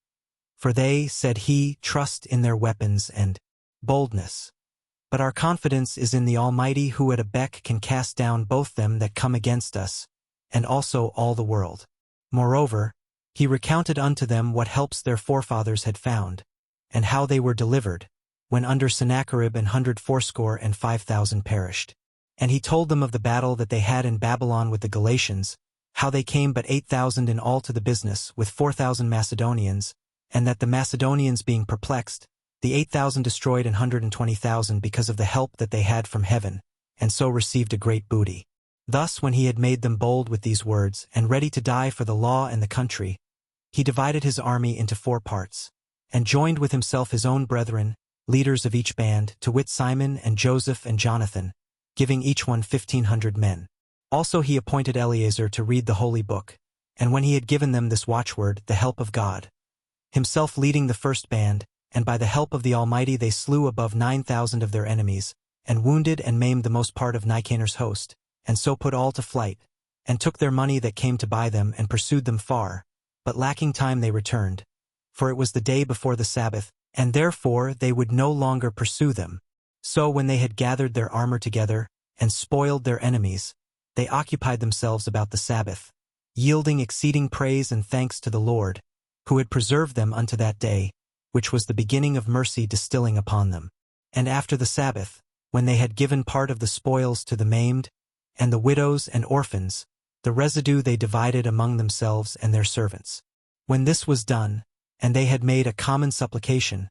For they, said he, trust in their weapons and boldness. But our confidence is in the Almighty, who at a beck can cast down both them that come against us, and also all the world. Moreover, he recounted unto them what helps their forefathers had found, and how they were delivered, when under Sennacherib 185,000 perished. And he told them of the battle that they had in Babylon with the Galatians, how they came but 8,000 in all to the business, with 4,000 Macedonians, and that the Macedonians being perplexed, the 8,000 destroyed 120,000 because of the help that they had from heaven, and so received a great booty. Thus when he had made them bold with these words, and ready to die for the law and the country, he divided his army into 4 parts, and joined with himself his own brethren, leaders of each band, to wit Simon and Joseph and Jonathan, giving each one 1,500 men. Also he appointed Eleazar to read the holy book, and when he had given them this watchword, the help of God, himself leading the first band, and by the help of the Almighty they slew above 9,000 of their enemies, and wounded and maimed the most part of Nicanor's host, and so put all to flight, and took their money that came to buy them, and pursued them far, but lacking time they returned, for it was the day before the Sabbath, and therefore they would no longer pursue them. So when they had gathered their armor together, and spoiled their enemies, they occupied themselves about the Sabbath, yielding exceeding praise and thanks to the Lord, who had preserved them unto that day, which was the beginning of mercy distilling upon them. And after the Sabbath, when they had given part of the spoils to the maimed, and the widows and orphans, the residue they divided among themselves and their servants. When this was done, and they had made a common supplication,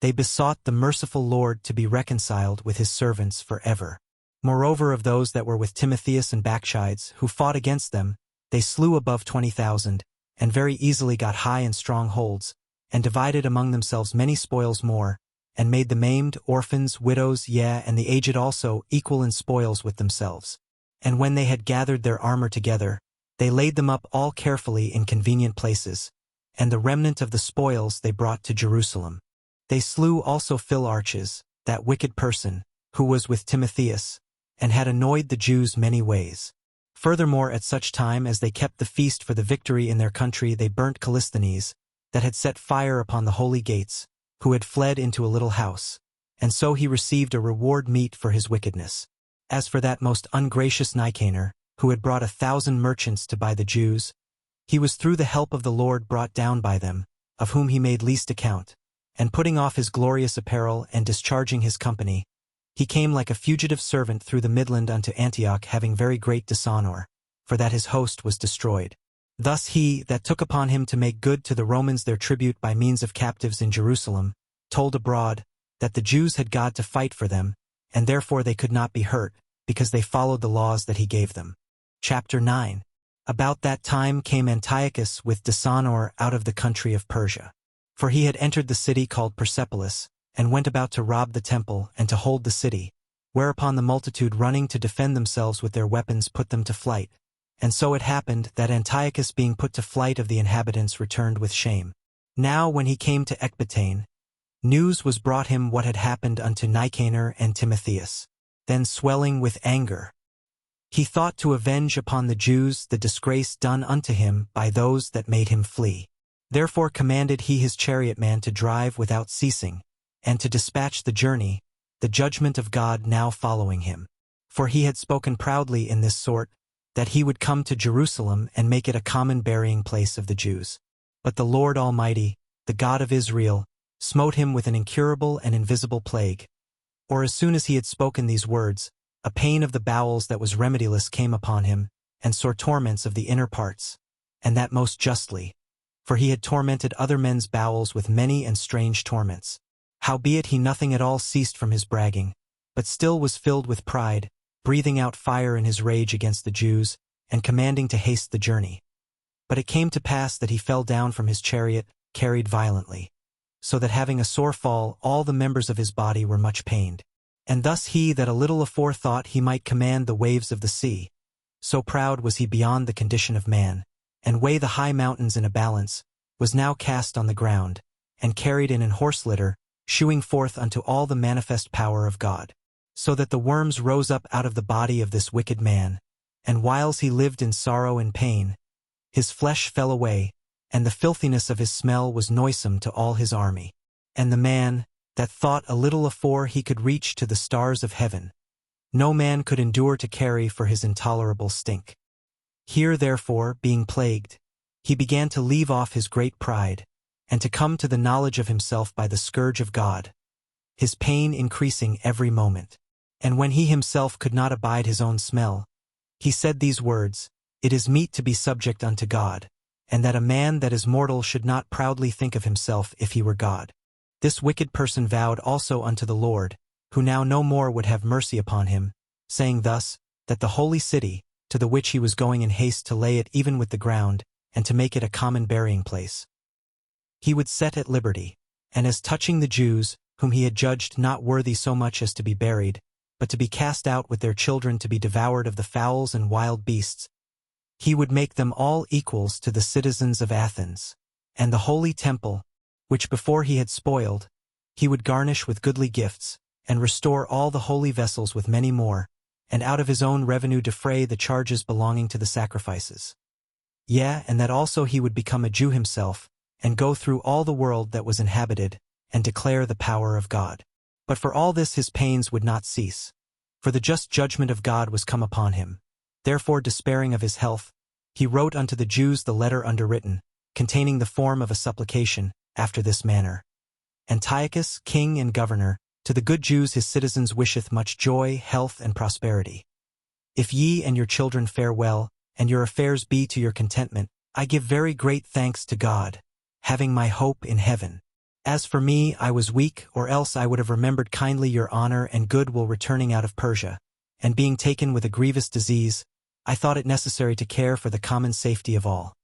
they besought the merciful Lord to be reconciled with his servants forever. Moreover of those that were with Timotheus and Bacchides, who fought against them, they slew above 20,000, and very easily got high and strong holds, and divided among themselves many spoils more, and made the maimed, orphans, widows, yea, and the aged also, equal in spoils with themselves. And when they had gathered their armor together, They laid them up all carefully in convenient places, and the remnant of the spoils they brought to Jerusalem. They slew also Philarches, that wicked person, who was with Timotheus, and had annoyed the Jews many ways. Furthermore, at such time as they kept the feast for the victory in their country, they burnt Callisthenes, that had set fire upon the holy gates, who had fled into a little house, and so he received a reward meet for his wickedness. As for that most ungracious Nicanor, who had brought 1,000 merchants to buy the Jews, he was through the help of the Lord brought down by them, of whom he made least account, and putting off his glorious apparel and discharging his company, he came like a fugitive servant through the midland unto Antioch, having very great dishonor, for that his host was destroyed. Thus he that took upon him to make good to the Romans their tribute by means of captives in Jerusalem, told abroad that the Jews had God to fight for them, and therefore they could not be hurt, because they followed the laws that he gave them. Chapter 9. About that time came Antiochus with dishonor out of the country of Persia. For he had entered the city called Persepolis, and went about to rob the temple and to hold the city, whereupon the multitude running to defend themselves with their weapons put them to flight. And so it happened that Antiochus being put to flight of the inhabitants returned with shame. Now when he came to Ecbatane, news was brought him what had happened unto Nicanor and Timotheus. Then swelling with anger, he thought to avenge upon the Jews the disgrace done unto him by those that made him flee. Therefore commanded he his chariotman to drive without ceasing, and to dispatch the journey, the judgment of God now following him. For he had spoken proudly in this sort, that he would come to Jerusalem and make it a common burying place of the Jews. But the Lord Almighty, the God of Israel, smote him with an incurable and invisible plague. Or as soon as he had spoken these words, a pain of the bowels that was remediless came upon him, and sore torments of the inner parts, and that most justly, for he had tormented other men's bowels with many and strange torments. Howbeit he nothing at all ceased from his bragging, but still was filled with pride, breathing out fire in his rage against the Jews, and commanding to haste the journey. But it came to pass that he fell down from his chariot, carried violently, so that having a sore fall all the members of his body were much pained. And thus he that a little afore thought he might command the waves of the sea, so proud was he beyond the condition of man, and weigh the high mountains in a balance, was now cast on the ground, and carried in an horse litter, shewing forth unto all the manifest power of God. So that the worms rose up out of the body of this wicked man, and whiles he lived in sorrow and pain, his flesh fell away, and the filthiness of his smell was noisome to all his army. And the man, that thought a little afore he could reach to the stars of heaven, no man could endure to carry for his intolerable stink. Here therefore, being plagued, he began to leave off his great pride, and to come to the knowledge of himself by the scourge of God, his pain increasing every moment. And when he himself could not abide his own smell, he said these words, It is meet to be subject unto God, and that a man that is mortal should not proudly think of himself if he were God. This wicked person vowed also unto the Lord, who now no more would have mercy upon him, saying thus, that the holy city, to the which he was going in haste to lay it even with the ground, and to make it a common burying place, he would set at liberty. And as touching the Jews, whom he had judged not worthy so much as to be buried, but to be cast out with their children to be devoured of the fowls and wild beasts, he would make them all equals to the citizens of Athens. And the holy temple, which before he had spoiled, he would garnish with goodly gifts, and restore all the holy vessels with many more, and out of his own revenue defray the charges belonging to the sacrifices. Yea, and that also he would become a Jew himself, and go through all the world that was inhabited, and declare the power of God. But for all this his pains would not cease, for the just judgment of God was come upon him. Therefore, despairing of his health, he wrote unto the Jews the letter underwritten, containing the form of a supplication, after this manner. Antiochus, king and governor, to the good Jews his citizens wisheth much joy, health, and prosperity. If ye and your children fare well, and your affairs be to your contentment, I give very great thanks to God, having my hope in heaven. As for me, I was weak, or else I would have remembered kindly your honor and good will returning out of Persia, and being taken with a grievous disease, I thought it necessary to care for the common safety of all.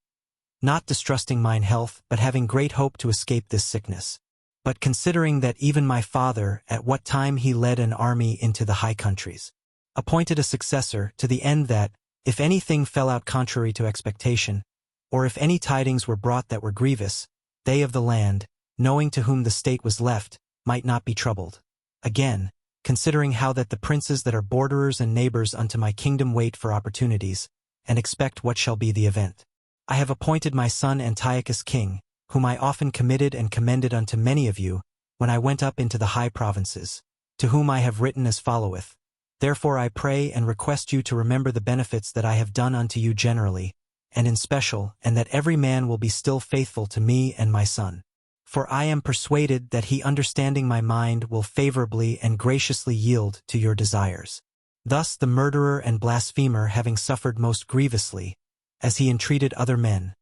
Not distrusting mine health, but having great hope to escape this sickness. But considering that even my father, at what time he led an army into the high countries, appointed a successor, to the end that, If anything fell out contrary to expectation, or if any tidings were brought that were grievous, they of the land, knowing to whom the state was left, might not be troubled. Again, considering how that the princes that are borderers and neighbors unto my kingdom wait for opportunities, and expect what shall be the event. I have appointed my son Antiochus king, whom I often committed and commended unto many of you, when I went up into the high provinces, to whom I have written as followeth. Therefore I pray and request you to remember the benefits that I have done unto you generally, and in special, and that every man will be still faithful to me and my son. For I am persuaded that he understanding my mind will favorably and graciously yield to your desires. Thus the murderer and blasphemer having suffered most grievously, as he entreated other men,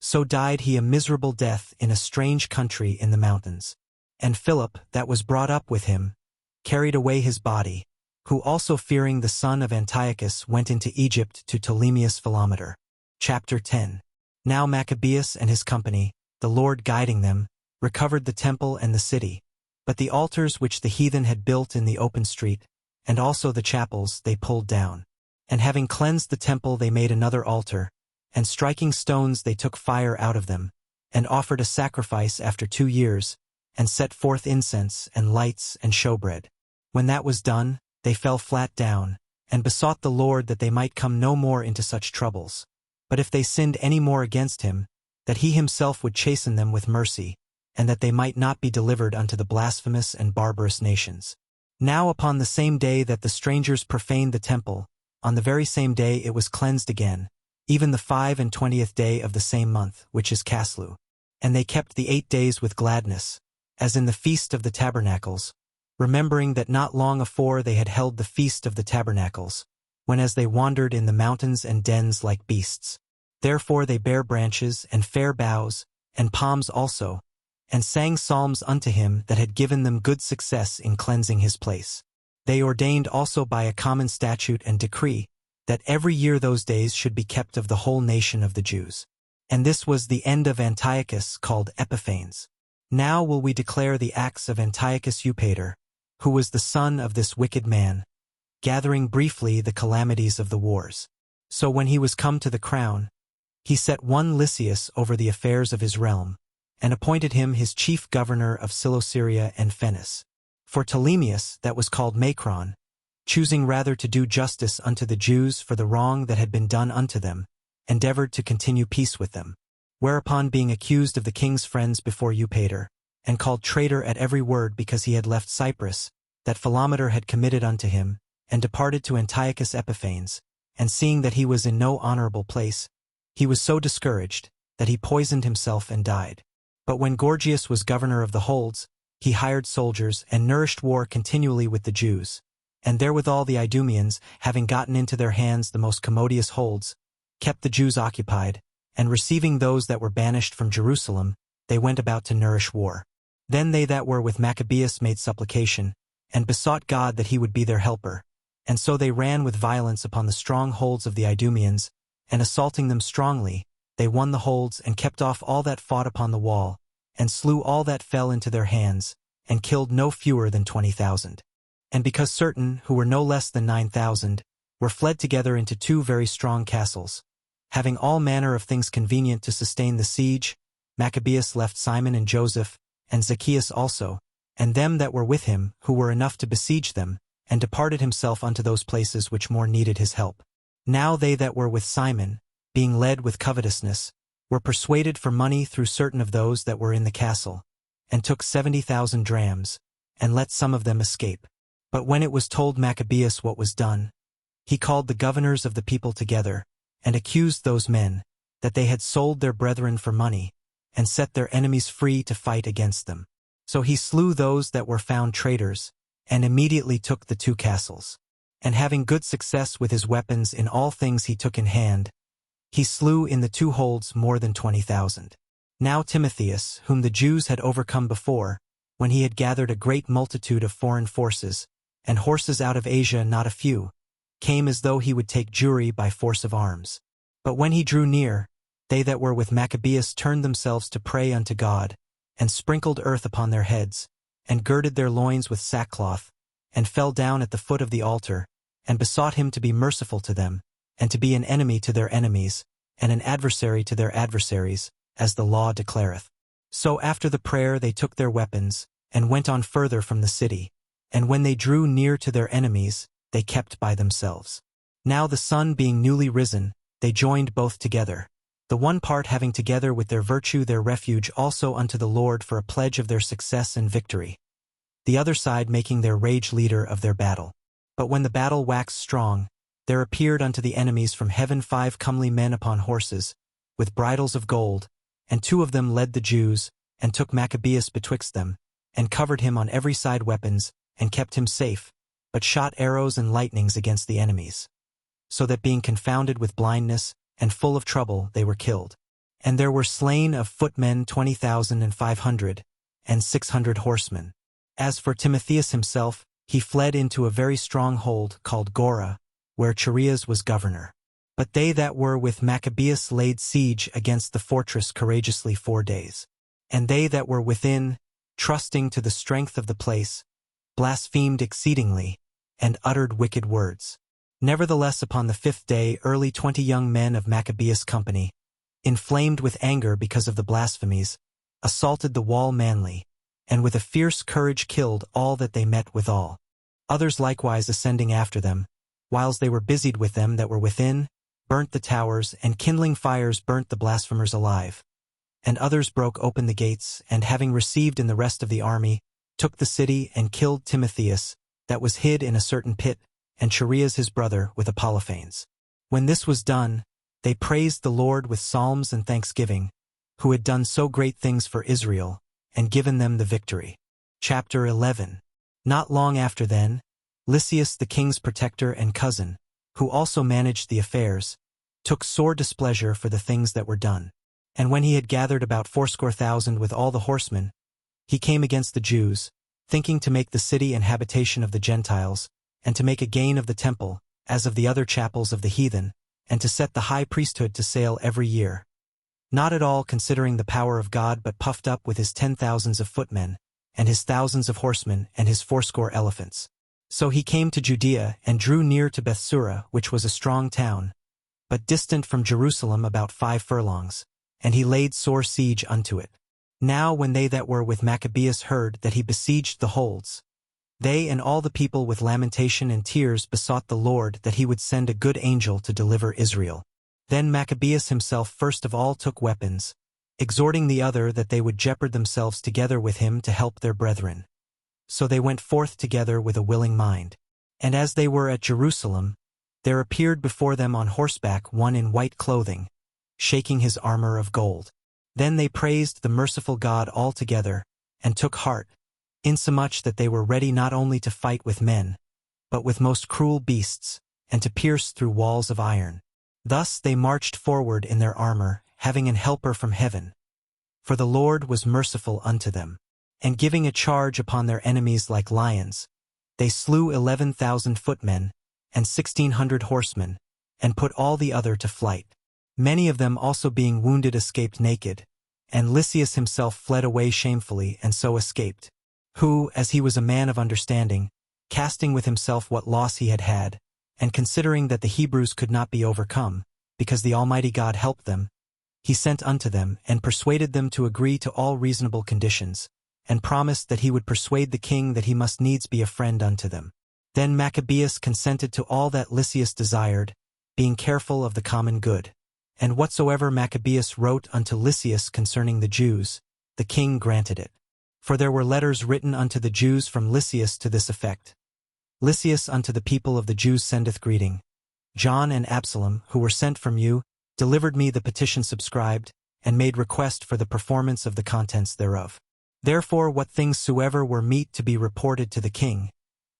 so died he a miserable death in a strange country in the mountains. And Philip, that was brought up with him, carried away his body, who also fearing the son of Antiochus went into Egypt to Ptolemais Philometor. Chapter 10. Now Maccabeus and his company, the Lord guiding them, recovered the temple and the city, but the altars which the heathen had built in the open street, and also the chapels, they pulled down. And having cleansed the temple they made another altar, and striking stones they took fire out of them, and offered a sacrifice after 2 years, and set forth incense and lights and showbread. When that was done, they fell flat down, and besought the Lord that they might come no more into such troubles. But if they sinned any more against him, that he himself would chasten them with mercy, and that they might not be delivered unto the blasphemous and barbarous nations. Now upon the same day that the strangers profaned the temple, on the very same day it was cleansed again, even the 25th day of the same month, which is Caslu. And they kept the 8 days with gladness, as in the feast of the tabernacles, remembering that not long afore they had held the feast of the tabernacles, when as they wandered in the mountains and dens like beasts. Therefore they bare branches and fair boughs, and palms also, and sang psalms unto him that had given them good success in cleansing his place. They ordained also by a common statute and decree, that every year those days should be kept of the whole nation of the Jews. And this was the end of Antiochus called Epiphanes. Now will we declare the acts of Antiochus Eupator, who was the son of this wicked man, gathering briefly the calamities of the wars. So when he was come to the crown, he set one Lysias over the affairs of his realm, and appointed him his chief governor of Cilicia and Phenice. For Ptolemais, that was called Macron, choosing rather to do justice unto the Jews for the wrong that had been done unto them, endeavored to continue peace with them. Whereupon being accused of the king's friends before Eupator, and called traitor at every word because he had left Cyprus, that Philometor had committed unto him, and departed to Antiochus Epiphanes, and seeing that he was in no honorable place, he was so discouraged, that he poisoned himself and died. But when Gorgias was governor of the holds, he hired soldiers and nourished war continually with the Jews. And therewithal the Idumeans, having gotten into their hands the most commodious holds, kept the Jews occupied, and receiving those that were banished from Jerusalem, they went about to nourish war. Then they that were with Maccabeus made supplication, and besought God that he would be their helper. And so they ran with violence upon the strong holds of the Idumeans, and assaulting them strongly, they won the holds and kept off all that fought upon the wall, and slew all that fell into their hands, and killed no fewer than 20,000. And because certain, who were no less than 9,000, were fled together into 2 very strong castles, having all manner of things convenient to sustain the siege, Maccabeus left Simon and Joseph, and Zacchaeus also, and them that were with him, who were enough to besiege them, and departed himself unto those places which more needed his help. Now they that were with Simon, being led with covetousness, were persuaded for money through certain of those that were in the castle, and took 70,000 drams, and let some of them escape. But when it was told Maccabeus what was done, he called the governors of the people together, and accused those men, that they had sold their brethren for money, and set their enemies free to fight against them. So he slew those that were found traitors, and immediately took the 2 castles. And having good success with his weapons in all things he took in hand, he slew in the 2 holds more than 20,000. Now Timotheus, whom the Jews had overcome before, when he had gathered a great multitude of foreign forces, and horses out of Asia not a few, came as though he would take Jewry by force of arms. But when he drew near, they that were with Maccabeus turned themselves to pray unto God, and sprinkled earth upon their heads, and girded their loins with sackcloth, and fell down at the foot of the altar, and besought him to be merciful to them, and to be an enemy to their enemies, and an adversary to their adversaries, as the law declareth. So after the prayer they took their weapons, and went on further from the city, and when they drew near to their enemies, they kept by themselves. Now the sun being newly risen, they joined both together, the one part having together with their virtue their refuge also unto the Lord for a pledge of their success and victory, the other side making their rage leader of their battle. But when the battle waxed strong, there appeared unto the enemies from heaven 5 comely men upon horses, with bridles of gold, and 2 of them led the Jews, and took Maccabeus betwixt them, and covered him on every side weapons, and kept him safe, but shot arrows and lightnings against the enemies. So that being confounded with blindness, and full of trouble, they were killed. And there were slain of footmen 20,500, and 600 horsemen. As for Timotheus himself, he fled into a very strong hold called Gora, where Chareas was governor. But they that were with Maccabeus laid siege against the fortress courageously 4 days. And they that were within, trusting to the strength of the place, blasphemed exceedingly, and uttered wicked words. Nevertheless upon the 5th day early 20 young men of Maccabeus' company, inflamed with anger because of the blasphemies, assaulted the wall manly, and with a fierce courage killed all that they met withal. Others likewise ascending after them, whiles they were busied with them that were within, burnt the towers, and kindling fires burnt the blasphemers alive. And others broke open the gates, and having received in the rest of the army, took the city and killed Timotheus, that was hid in a certain pit, and Chareas his brother with Apolophanes. When this was done, they praised the Lord with psalms and thanksgiving, who had done so great things for Israel, and given them the victory. Chapter 11. Not long after then, Lysias the king's protector and cousin, who also managed the affairs, took sore displeasure for the things that were done. And when he had gathered about 80,000 with all the horsemen, he came against the Jews, thinking to make the city an habitation of the Gentiles, and to make a gain of the temple, as of the other chapels of the heathen, and to set the high priesthood to sale every year. Not at all considering the power of God, but puffed up with his 10,000s of footmen, and his thousands of horsemen, and his 80 elephants. So he came to Judea, and drew near to Bethsura, which was a strong town, but distant from Jerusalem about 5 furlongs, and he laid sore siege unto it. Now when they that were with Maccabeus heard that he besieged the holds, they and all the people with lamentation and tears besought the Lord that he would send a good angel to deliver Israel. Then Maccabeus himself first of all took weapons, exhorting the other that they would jeopard themselves together with him to help their brethren. So they went forth together with a willing mind. And as they were at Jerusalem, there appeared before them on horseback one in white clothing, shaking his armor of gold. Then they praised the merciful God altogether, and took heart, insomuch that they were ready not only to fight with men, but with most cruel beasts, and to pierce through walls of iron. Thus they marched forward in their armor, having an helper from heaven. For the Lord was merciful unto them. And giving a charge upon their enemies like lions, they slew 11,000 footmen, and 1,600 horsemen, and put all the other to flight. Many of them also being wounded escaped naked, and Lysias himself fled away shamefully, and so escaped. Who, as he was a man of understanding, casting with himself what loss he had had, and considering that the Hebrews could not be overcome, because the Almighty God helped them, he sent unto them, and persuaded them to agree to all reasonable conditions, and promised that he would persuade the king that he must needs be a friend unto them. Then Maccabeus consented to all that Lysias desired, being careful of the common good. And whatsoever Maccabeus wrote unto Lysias concerning the Jews, the king granted it. For there were letters written unto the Jews from Lysias to this effect. Lysias unto the people of the Jews sendeth greeting. John and Absalom, who were sent from you, delivered me the petition subscribed, and made request for the performance of the contents thereof. Therefore what things soever were meet to be reported to the king,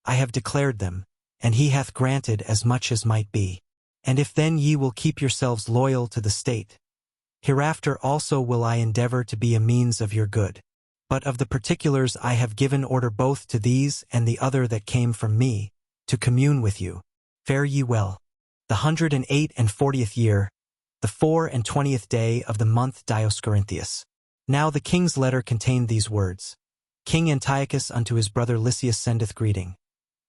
I have declared them, and he hath granted as much as might be. And if then ye will keep yourselves loyal to the state, hereafter also will I endeavor to be a means of your good. But of the particulars I have given order both to these and the other that came from me, to commune with you. Fare ye well. The 148th year, the 24th day of the month Dioscorinthius. Now the king's letter contained these words. King Antiochus unto his brother Lysias sendeth greeting.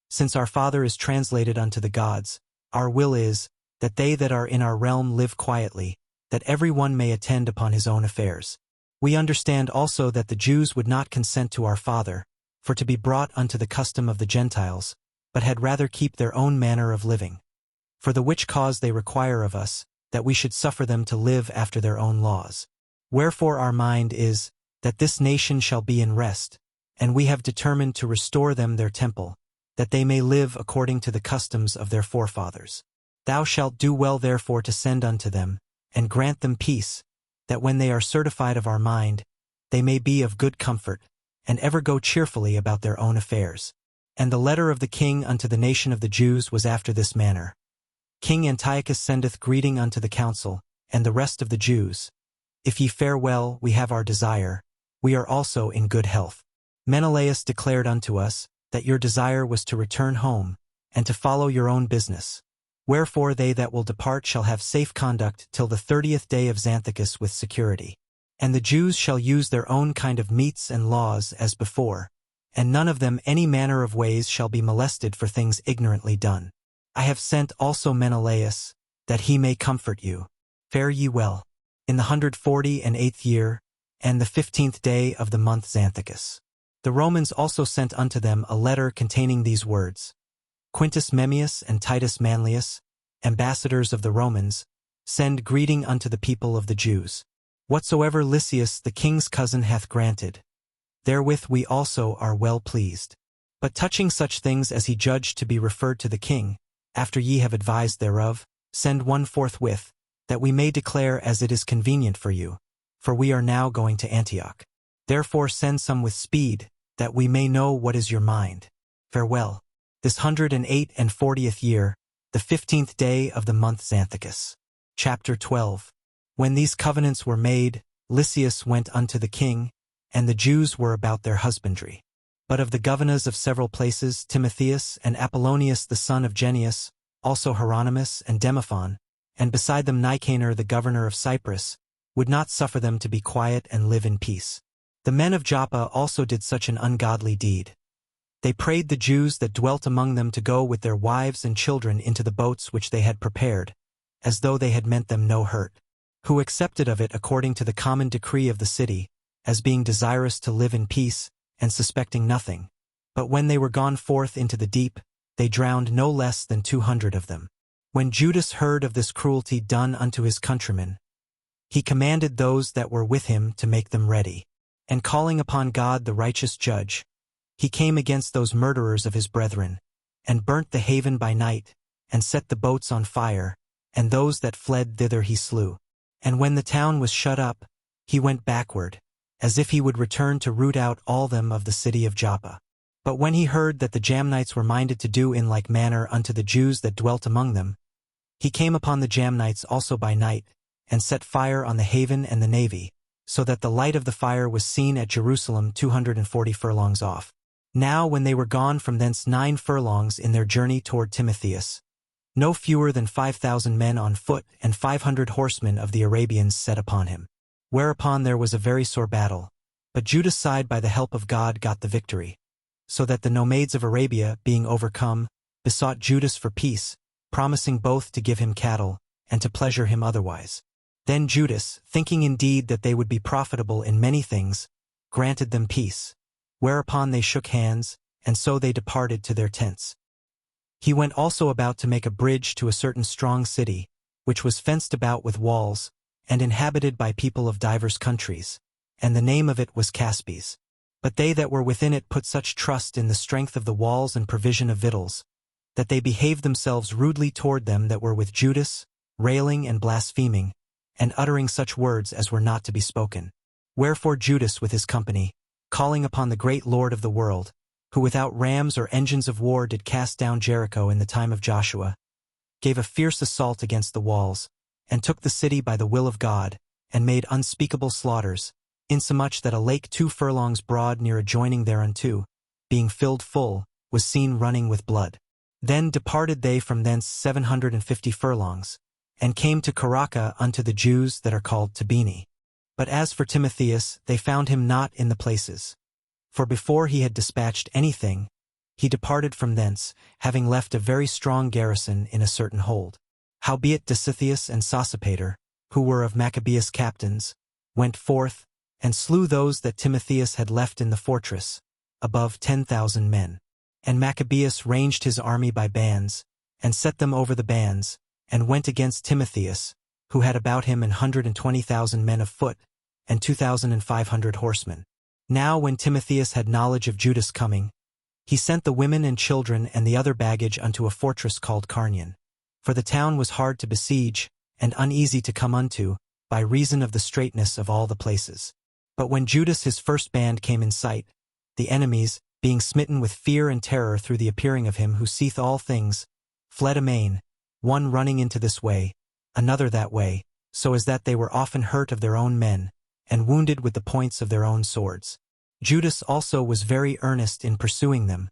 Since our father is translated unto the gods, our will is, that they that are in our realm live quietly, that every one may attend upon his own affairs. We understand also that the Jews would not consent to our father, for to be brought unto the custom of the Gentiles, but had rather keep their own manner of living. For the which cause they require of us, that we should suffer them to live after their own laws. Wherefore our mind is, that this nation shall be in rest, and we have determined to restore them their temple, that they may live according to the customs of their forefathers. Thou shalt do well therefore to send unto them, and grant them peace, that when they are certified of our mind, they may be of good comfort, and ever go cheerfully about their own affairs. And the letter of the king unto the nation of the Jews was after this manner. King Antiochus sendeth greeting unto the council, and the rest of the Jews. If ye fare well, we have our desire, we are also in good health. Menelaus declared unto us, that your desire was to return home, and to follow your own business. Wherefore they that will depart shall have safe conduct till the 30th day of Xanthicus with security. And the Jews shall use their own kind of meats and laws as before, and none of them any manner of ways shall be molested for things ignorantly done. I have sent also Menelaus, that he may comfort you. Fare ye well. In the 148th year, and the 15th day of the month Xanthicus. The Romans also sent unto them a letter containing these words. Quintus Memmius and Titus Manlius, ambassadors of the Romans, send greeting unto the people of the Jews. Whatsoever Lysias the king's cousin hath granted, therewith we also are well pleased. But touching such things as he judged to be referred to the king, after ye have advised thereof, send one forthwith, that we may declare as it is convenient for you, for we are now going to Antioch. Therefore send some with speed, that we may know what is your mind. Farewell. This 148th year, the 15th day of the month Xanthicus. Chapter 12. When these covenants were made, Lysias went unto the king, and the Jews were about their husbandry. But of the governors of several places, Timotheus and Apollonius the son of Genneus, also Hieronymus and Demophon, and beside them Nicanor the governor of Cyprus, would not suffer them to be quiet and live in peace. The men of Joppa also did such an ungodly deed. They prayed the Jews that dwelt among them to go with their wives and children into the boats which they had prepared, as though they had meant them no hurt, who accepted of it according to the common decree of the city, as being desirous to live in peace, and suspecting nothing. But when they were gone forth into the deep, they drowned no less than 200 of them. When Judas heard of this cruelty done unto his countrymen, he commanded those that were with him to make them ready. And calling upon God the righteous judge, he came against those murderers of his brethren, and burnt the haven by night, and set the boats on fire, and those that fled thither he slew. And when the town was shut up, he went backward, as if he would return to root out all them of the city of Joppa. But when he heard that the Jamnites were minded to do in like manner unto the Jews that dwelt among them, he came upon the Jamnites also by night, and set fire on the haven and the navy, so that the light of the fire was seen at Jerusalem 240 furlongs off. Now when they were gone from thence 9 furlongs in their journey toward Timotheus, no fewer than 5,000 men on foot and 500 horsemen of the Arabians set upon him. Whereupon there was a very sore battle, but Judah's side by the help of God got the victory, so that the nomads of Arabia, being overcome, besought Judas for peace, promising both to give him cattle, and to pleasure him otherwise. Then Judas, thinking indeed that they would be profitable in many things, granted them peace, whereupon they shook hands, and so they departed to their tents. He went also about to make a bridge to a certain strong city, which was fenced about with walls, and inhabited by people of divers countries, and the name of it was Maccabees. But they that were within it put such trust in the strength of the walls and provision of victuals, that they behaved themselves rudely toward them that were with Judas, railing and blaspheming, and uttering such words as were not to be spoken. Wherefore Judas with his company, calling upon the great Lord of the world, who without rams or engines of war did cast down Jericho in the time of Joshua, gave a fierce assault against the walls, and took the city by the will of God, and made unspeakable slaughters, insomuch that a lake 2 furlongs broad near adjoining thereunto, being filled full, was seen running with blood. Then departed they from thence 750 furlongs, and came to Caraca unto the Jews that are called Tabini. But as for Timotheus, they found him not in the places. For before he had dispatched anything, he departed from thence, having left a very strong garrison in a certain hold. Howbeit Dositheus and Sosipater, who were of Maccabeus captains, went forth, and slew those that Timotheus had left in the fortress, above 10,000 men. And Maccabeus ranged his army by bands, and set them over the bands, and went against Timotheus, who had about him 120,000 men of foot, and 2,500 horsemen. Now when Timotheus had knowledge of Judas coming, he sent the women and children and the other baggage unto a fortress called Carnion. For the town was hard to besiege, and uneasy to come unto, by reason of the straitness of all the places. But when Judas his first band came in sight, the enemies, being smitten with fear and terror through the appearing of him who seeth all things, fled amain, one running into this way, another that way, so as that they were often hurt of their own men, and wounded with the points of their own swords. Judas also was very earnest in pursuing them,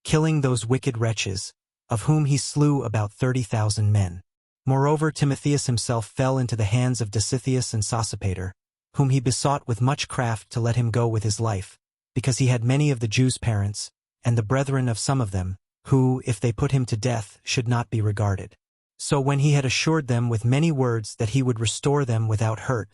killing those wicked wretches, of whom he slew about 30,000 men. Moreover, Timotheus himself fell into the hands of Dositheus and Sosipater, whom he besought with much craft to let him go with his life, because he had many of the Jews' parents, and the brethren of some of them, who, if they put him to death, should not be regarded. So when he had assured them with many words that he would restore them without hurt,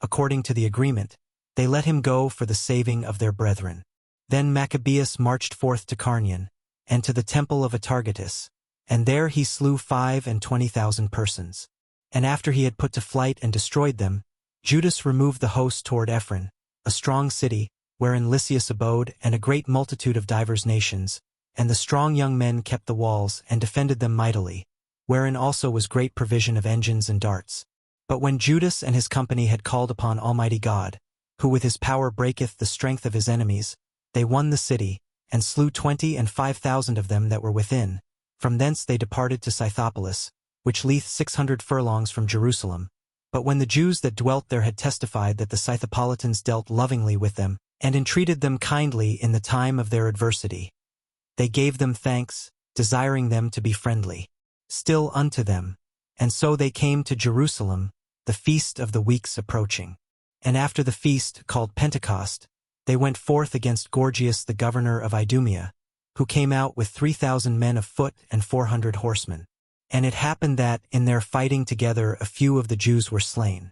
according to the agreement, they let him go for the saving of their brethren. Then Maccabeus marched forth to Carnion, and to the temple of Atargatis, and there he slew 25,000 persons. And after he had put to flight and destroyed them, Judas removed the host toward Ephron, a strong city, wherein Lysias abode, and a great multitude of divers nations, and the strong young men kept the walls and defended them mightily, wherein also was great provision of engines and darts. But when Judas and his company had called upon Almighty God, who with his power breaketh the strength of his enemies, they won the city, and slew 25,000 of them that were within. From thence they departed to Scythopolis, which lieth 600 furlongs from Jerusalem. But when the Jews that dwelt there had testified that the Scythopolitans dealt lovingly with them, and entreated them kindly in the time of their adversity, they gave them thanks, desiring them to be friendly still unto them. And so they came to Jerusalem, the feast of the weeks approaching. And after the feast, called Pentecost, they went forth against Gorgias the governor of Idumea, who came out with 3,000 men of foot and 400 horsemen. And it happened that, in their fighting together, a few of the Jews were slain.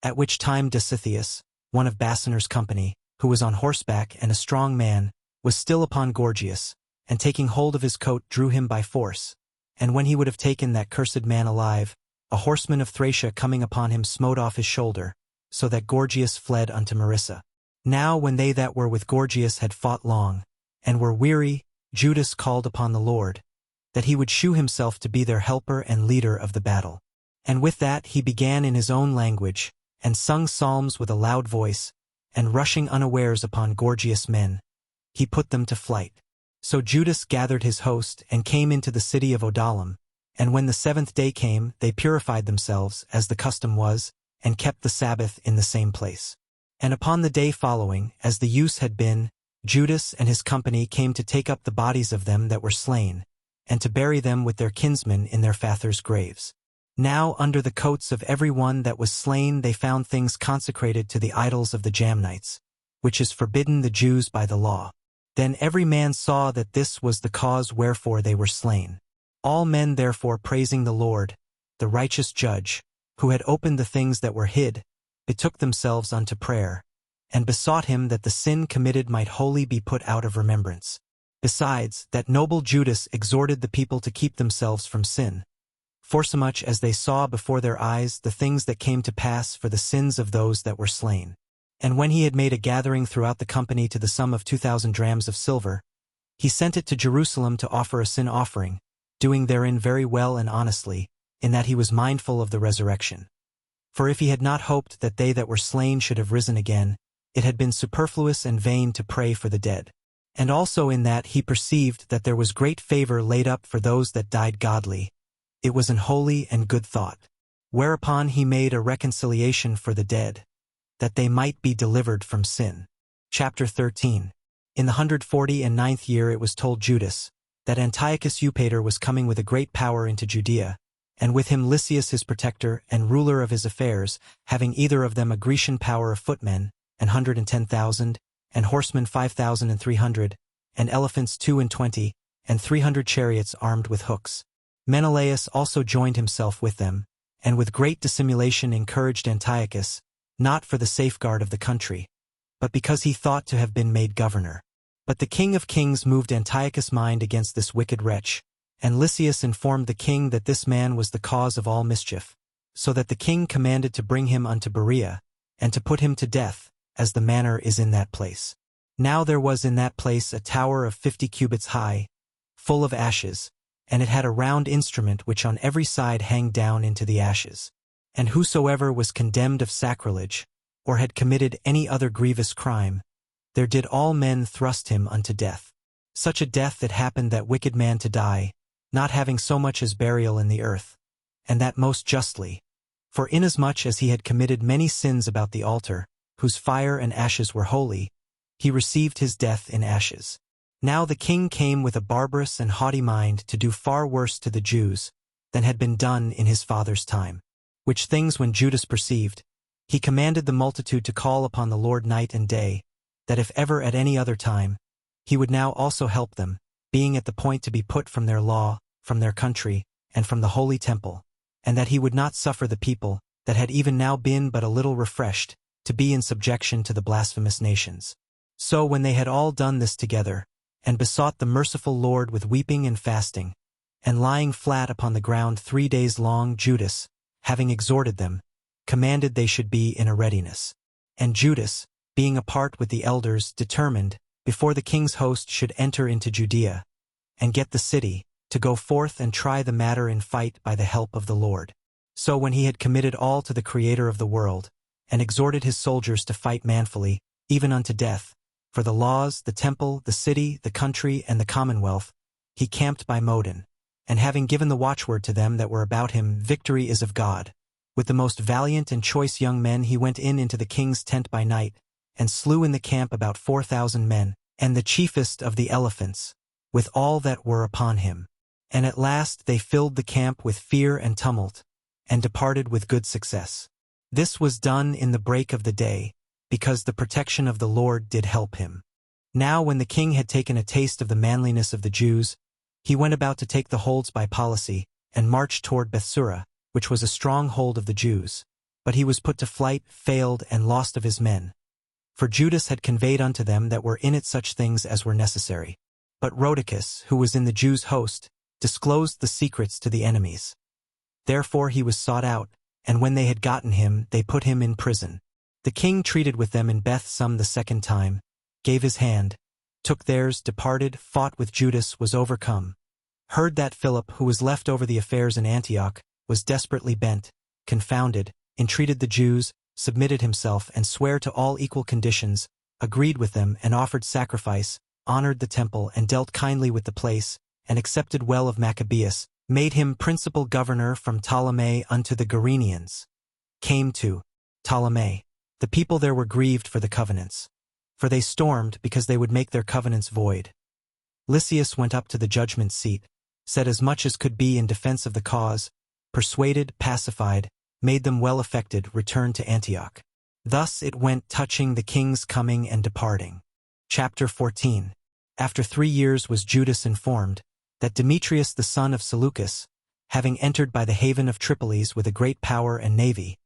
At which time Dositheus, one of Bassiner's company, who was on horseback and a strong man, was still upon Gorgias, and taking hold of his coat drew him by force. And when he would have taken that cursed man alive, a horseman of Thracia coming upon him smote off his shoulder, so that Gorgias fled unto Marissa. Now when they that were with Gorgias had fought long, and were weary, Judas called upon the Lord, that he would shew himself to be their helper and leader of the battle. And with that he began in his own language, and sung psalms with a loud voice, and rushing unawares upon Gorgias' men, he put them to flight. So Judas gathered his host, and came into the city of Odalam, and when the 7th day came, they purified themselves, as the custom was, and kept the Sabbath in the same place. And upon the day following, as the use had been, Judas and his company came to take up the bodies of them that were slain, and to bury them with their kinsmen in their fathers' graves. Now under the coats of every one that was slain they found things consecrated to the idols of the Jamnites, which is forbidden the Jews by the law. Then every man saw that this was the cause wherefore they were slain. All men therefore praising the Lord, the righteous judge, who had opened the things that were hid, betook themselves unto prayer, and besought him that the sin committed might wholly be put out of remembrance. Besides, that noble Judas exhorted the people to keep themselves from sin, forsomuch as they saw before their eyes the things that came to pass for the sins of those that were slain. And when he had made a gathering throughout the company to the sum of 2,000 drams of silver, he sent it to Jerusalem to offer a sin offering, doing therein very well and honestly, in that he was mindful of the resurrection. For if he had not hoped that they that were slain should have risen again, it had been superfluous and vain to pray for the dead. And also in that he perceived that there was great favor laid up for those that died godly, it was an holy and good thought. Whereupon he made a reconciliation for the dead, that they might be delivered from sin. Chapter 13. In the 149th year it was told Judas, that Antiochus Eupator was coming with a great power into Judea, and with him Lysias his protector and ruler of his affairs, having either of them a Grecian power of footmen, 110,000, and horsemen 5,300, and elephants 22, and 300 chariots armed with hooks. Menelaus also joined himself with them, and with great dissimulation encouraged Antiochus, not for the safeguard of the country, but because he thought to have been made governor. But the king of kings moved Antiochus' mind against this wicked wretch, and Lysias informed the king that this man was the cause of all mischief, so that the king commanded to bring him unto Berea, and to put him to death, as the manner is in that place. Now there was in that place a tower of 50 cubits high, full of ashes, and it had a round instrument which on every side hanged down into the ashes. And whosoever was condemned of sacrilege, or had committed any other grievous crime, there did all men thrust him unto death. Such a death it happened that wicked man to die, not having so much as burial in the earth, and that most justly. For inasmuch as he had committed many sins about the altar, whose fire and ashes were holy, he received his death in ashes. Now the king came with a barbarous and haughty mind to do far worse to the Jews than had been done in his father's time. Which things when Judas perceived, he commanded the multitude to call upon the Lord night and day, that if ever at any other time, he would now also help them, being at the point to be put from their law, from their country, and from the holy temple, and that he would not suffer the people, that had even now been but a little refreshed, to be in subjection to the blasphemous nations. So when they had all done this together, and besought the merciful Lord with weeping and fasting, and lying flat upon the ground 3 days long, Judas, having exhorted them, commanded they should be in a readiness. And Judas, being apart with the elders, determined, before the king's host should enter into Judea, and get the city, to go forth and try the matter in fight by the help of the Lord. So when he had committed all to the Creator of the world, and exhorted his soldiers to fight manfully, even unto death, for the laws, the temple, the city, the country, and the commonwealth, he camped by Modin, and having given the watchword to them that were about him, victory is of God, with the most valiant and choice young men he went into the king's tent by night, and slew in the camp about 4,000 men, and the chiefest of the elephants, with all that were upon him. And at last they filled the camp with fear and tumult, and departed with good success. This was done in the break of the day, because the protection of the Lord did help him. Now when the king had taken a taste of the manliness of the Jews, he went about to take the holds by policy, and marched toward Bethsura, which was a stronghold of the Jews. But he was put to flight, failed, and lost of his men. For Judas had conveyed unto them that were in it such things as were necessary. But Rhodicus, who was in the Jews' host, disclosed the secrets to the enemies. Therefore he was sought out, and when they had gotten him, they put him in prison. The king treated with them in Bethsum the second time, gave his hand, took theirs, departed, fought with Judas, was overcome. Heard that Philip, who was left over the affairs in Antioch, was desperately bent, confounded, entreated the Jews, submitted himself, and sware to all equal conditions, agreed with them, and offered sacrifice, honored the temple, and dealt kindly with the place, and accepted well of Maccabeus, made him principal governor from Ptolemais unto the Gerenians. Came to Ptolemais. The people there were grieved for the covenants, for they stormed because they would make their covenants void. Lysias went up to the judgment seat, said as much as could be in defense of the cause, persuaded, pacified, made them well affected, returned to Antioch. Thus it went touching the king's coming and departing. Chapter 14. After 3 years was Judas informed that Demetrius the son of Seleucus, having entered by the haven of Tripolis with a great power and navy,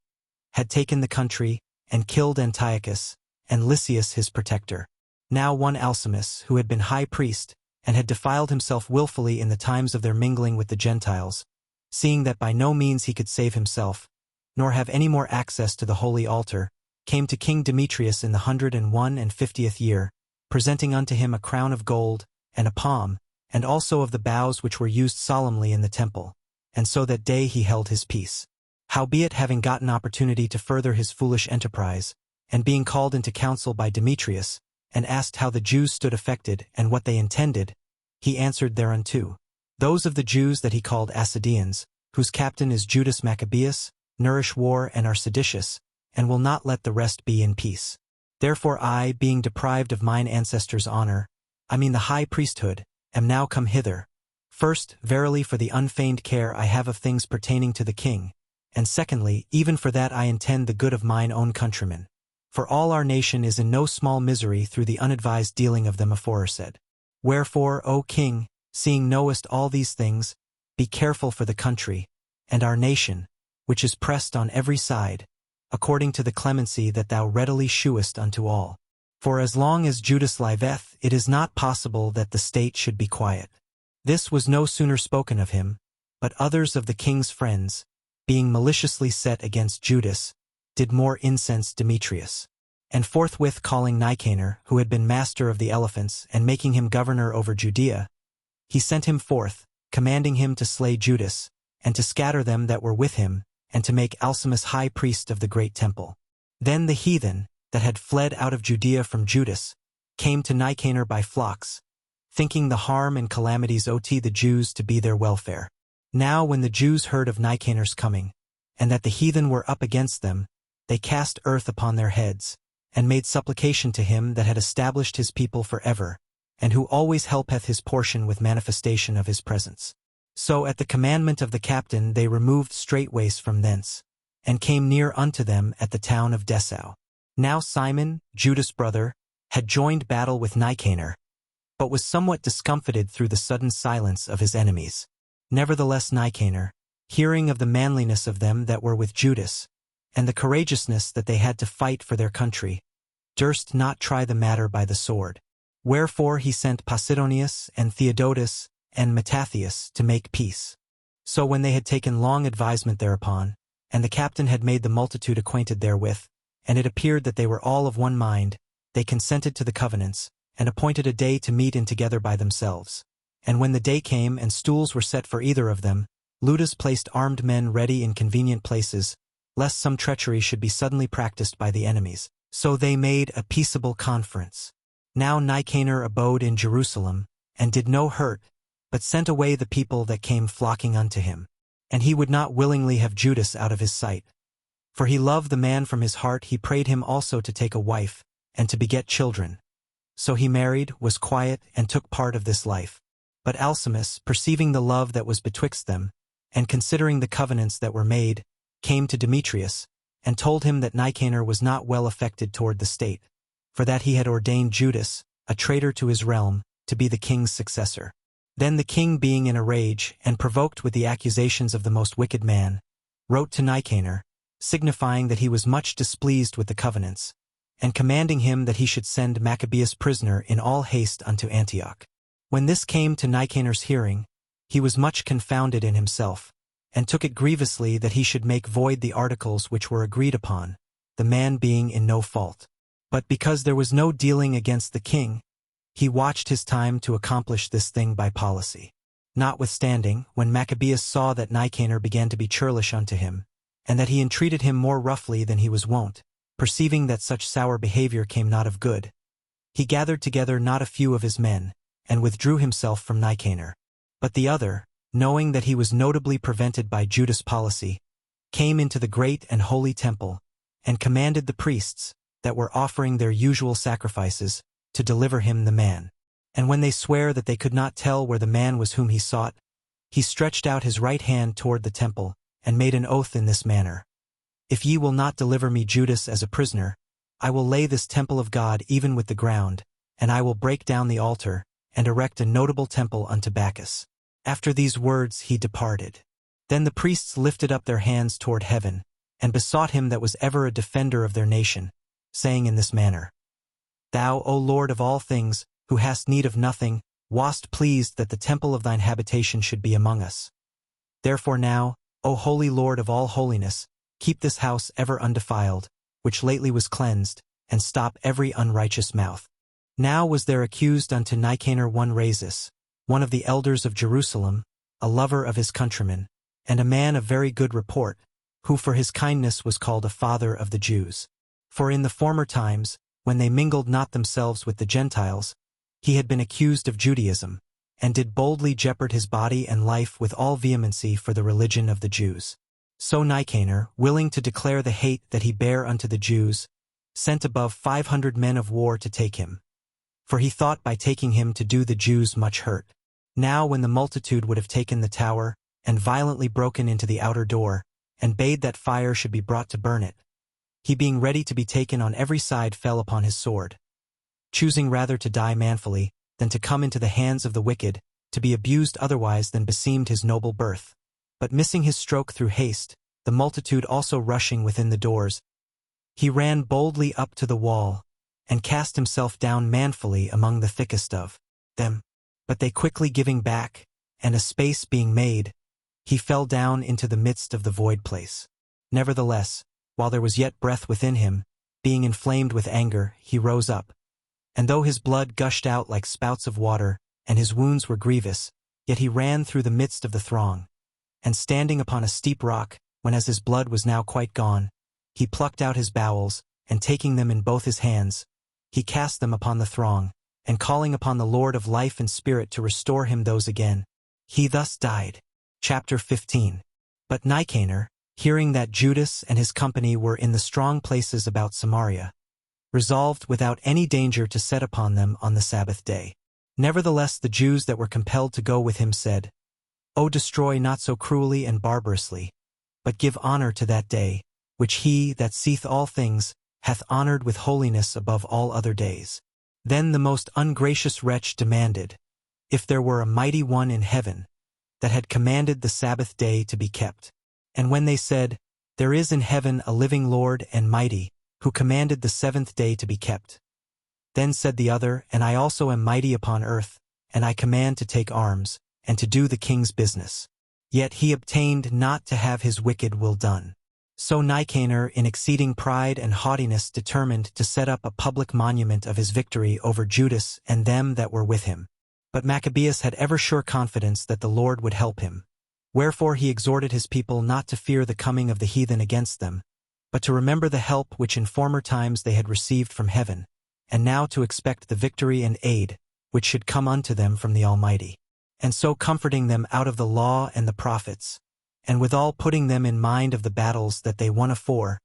had taken the country, and killed Antiochus, and Lysias his protector. Now one Alcimus, who had been high priest, and had defiled himself wilfully in the times of their mingling with the Gentiles, seeing that by no means he could save himself, nor have any more access to the holy altar, came to King Demetrius in the 151st year, presenting unto him a crown of gold, and a palm, and also of the boughs which were used solemnly in the temple, and so that day he held his peace. Howbeit having gotten opportunity to further his foolish enterprise, and being called into council by Demetrius, and asked how the Jews stood affected, and what they intended, he answered thereunto. Those of the Jews that he called Assadeans, whose captain is Judas Maccabeus, nourish war and are seditious, and will not let the rest be in peace. Therefore I, being deprived of mine ancestors' honor, I mean the high priesthood, am now come hither, first, verily for the unfeigned care I have of things pertaining to the king, and secondly, even for that I intend the good of mine own countrymen. For all our nation is in no small misery through the unadvised dealing of them aforesaid. Wherefore, O king, seeing knowest all these things, be careful for the country, and our nation, which is pressed on every side, according to the clemency that thou readily shewest unto all. For as long as Judas liveth, it is not possible that the state should be quiet. This was no sooner spoken of him, but others of the king's friends, being maliciously set against Judas, did more incense Demetrius. And forthwith calling Nicanor, who had been master of the elephants, and making him governor over Judea, he sent him forth, commanding him to slay Judas, and to scatter them that were with him, and to make Alcimus high priest of the great temple. Then the heathen, that had fled out of Judea from Judas, came to Nicanor by flocks, thinking the harm and calamities owed the Jews to be their welfare. Now when the Jews heard of Nicanor's coming, and that the heathen were up against them, they cast earth upon their heads, and made supplication to him that had established his people forever, and who always helpeth his portion with manifestation of his presence. So at the commandment of the captain they removed straightways from thence, and came near unto them at the town of Dessau. Now Simon, Judas' brother, had joined battle with Nicanor, but was somewhat discomfited through the sudden silence of his enemies. Nevertheless Nicanor, hearing of the manliness of them that were with Judas, and the courageousness that they had to fight for their country, durst not try the matter by the sword. Wherefore he sent Posidonius and Theodotus and Mattathias to make peace. So when they had taken long advisement thereupon, and the captain had made the multitude acquainted therewith, and it appeared that they were all of one mind, they consented to the covenants, and appointed a day to meet in together by themselves. And when the day came and stools were set for either of them, Leudas placed armed men ready in convenient places, lest some treachery should be suddenly practiced by the enemies. So they made a peaceable conference. Now Nicanor abode in Jerusalem, and did no hurt, but sent away the people that came flocking unto him. And he would not willingly have Judas out of his sight. For he loved the man from his heart. He prayed him also to take a wife, and to beget children. So he married, was quiet, and took part of this life. But Alcimus, perceiving the love that was betwixt them, and considering the covenants that were made, came to Demetrius, and told him that Nicanor was not well affected toward the state, for that he had ordained Judas, a traitor to his realm, to be the king's successor. Then the king, being in a rage, and provoked with the accusations of the most wicked man, wrote to Nicanor, signifying that he was much displeased with the covenants, and commanding him that he should send Maccabeus prisoner in all haste unto Antioch. When this came to Nicanor's hearing, he was much confounded in himself, and took it grievously that he should make void the articles which were agreed upon, the man being in no fault. But because there was no dealing against the king, he watched his time to accomplish this thing by policy. Notwithstanding, when Maccabeus saw that Nicanor began to be churlish unto him, and that he entreated him more roughly than he was wont, perceiving that such sour behavior came not of good, he gathered together not a few of his men, and withdrew himself from Nicanor. But the other, knowing that he was notably prevented by Judas' policy, came into the great and holy temple, and commanded the priests, that were offering their usual sacrifices, to deliver him the man. And when they sware that they could not tell where the man was whom he sought, he stretched out his right hand toward the temple, and made an oath in this manner: If ye will not deliver me Judas as a prisoner, I will lay this temple of God even with the ground, and I will break down the altar, and erect a notable temple unto Bacchus. After these words he departed. Then the priests lifted up their hands toward heaven, and besought him that was ever a defender of their nation, saying in this manner: Thou, O Lord of all things, who hast need of nothing, wast pleased that the temple of thine habitation should be among us. Therefore now, O holy Lord of all holiness, keep this house ever undefiled, which lately was cleansed, and stop every unrighteous mouth. Now was there accused unto Nicanor one Rhasis, one of the elders of Jerusalem, a lover of his countrymen, and a man of very good report, who for his kindness was called a father of the Jews. For in the former times, when they mingled not themselves with the Gentiles, he had been accused of Judaism, and did boldly jeopard his body and life with all vehemency for the religion of the Jews. So Nicanor, willing to declare the hate that he bare unto the Jews, sent above 500 men of war to take him. For he thought by taking him to do the Jews much hurt. Now when the multitude would have taken the tower, and violently broken into the outer door, and bade that fire should be brought to burn it, he being ready to be taken on every side fell upon his sword, choosing rather to die manfully, than to come into the hands of the wicked, to be abused otherwise than beseemed his noble birth. But missing his stroke through haste, the multitude also rushing within the doors, he ran boldly up to the wall, and cast himself down manfully among the thickest of them. But they quickly giving back, and a space being made, he fell down into the midst of the void place. Nevertheless, while there was yet breath within him, being inflamed with anger, he rose up. And though his blood gushed out like spouts of water, and his wounds were grievous, yet he ran through the midst of the throng. And standing upon a steep rock, when as his blood was now quite gone, he plucked out his bowels, and taking them in both his hands, he cast them upon the throng, and calling upon the Lord of life and spirit to restore him those again, he thus died. Chapter 15. But Nicanor, hearing that Judas and his company were in the strong places about Samaria, resolved without any danger to set upon them on the Sabbath day. Nevertheless the Jews that were compelled to go with him said, O destroy not so cruelly and barbarously, but give honor to that day, which he that seeth all things hath honored with holiness above all other days. Then the most ungracious wretch demanded, if there were a mighty one in heaven, that had commanded the Sabbath day to be kept. And when they said, There is in heaven a living Lord and mighty, who commanded the seventh day to be kept. Then said the other, And I also am mighty upon earth, and I command to take arms, and to do the king's business. Yet he obtained not to have his wicked will done. So Nicanor in exceeding pride and haughtiness determined to set up a public monument of his victory over Judas and them that were with him. But Maccabeus had ever sure confidence that the Lord would help him. Wherefore he exhorted his people not to fear the coming of the heathen against them, but to remember the help which in former times they had received from heaven, and now to expect the victory and aid which should come unto them from the Almighty. And so comforting them out of the law and the prophets, and withal putting them in mind of the battles that they won afore,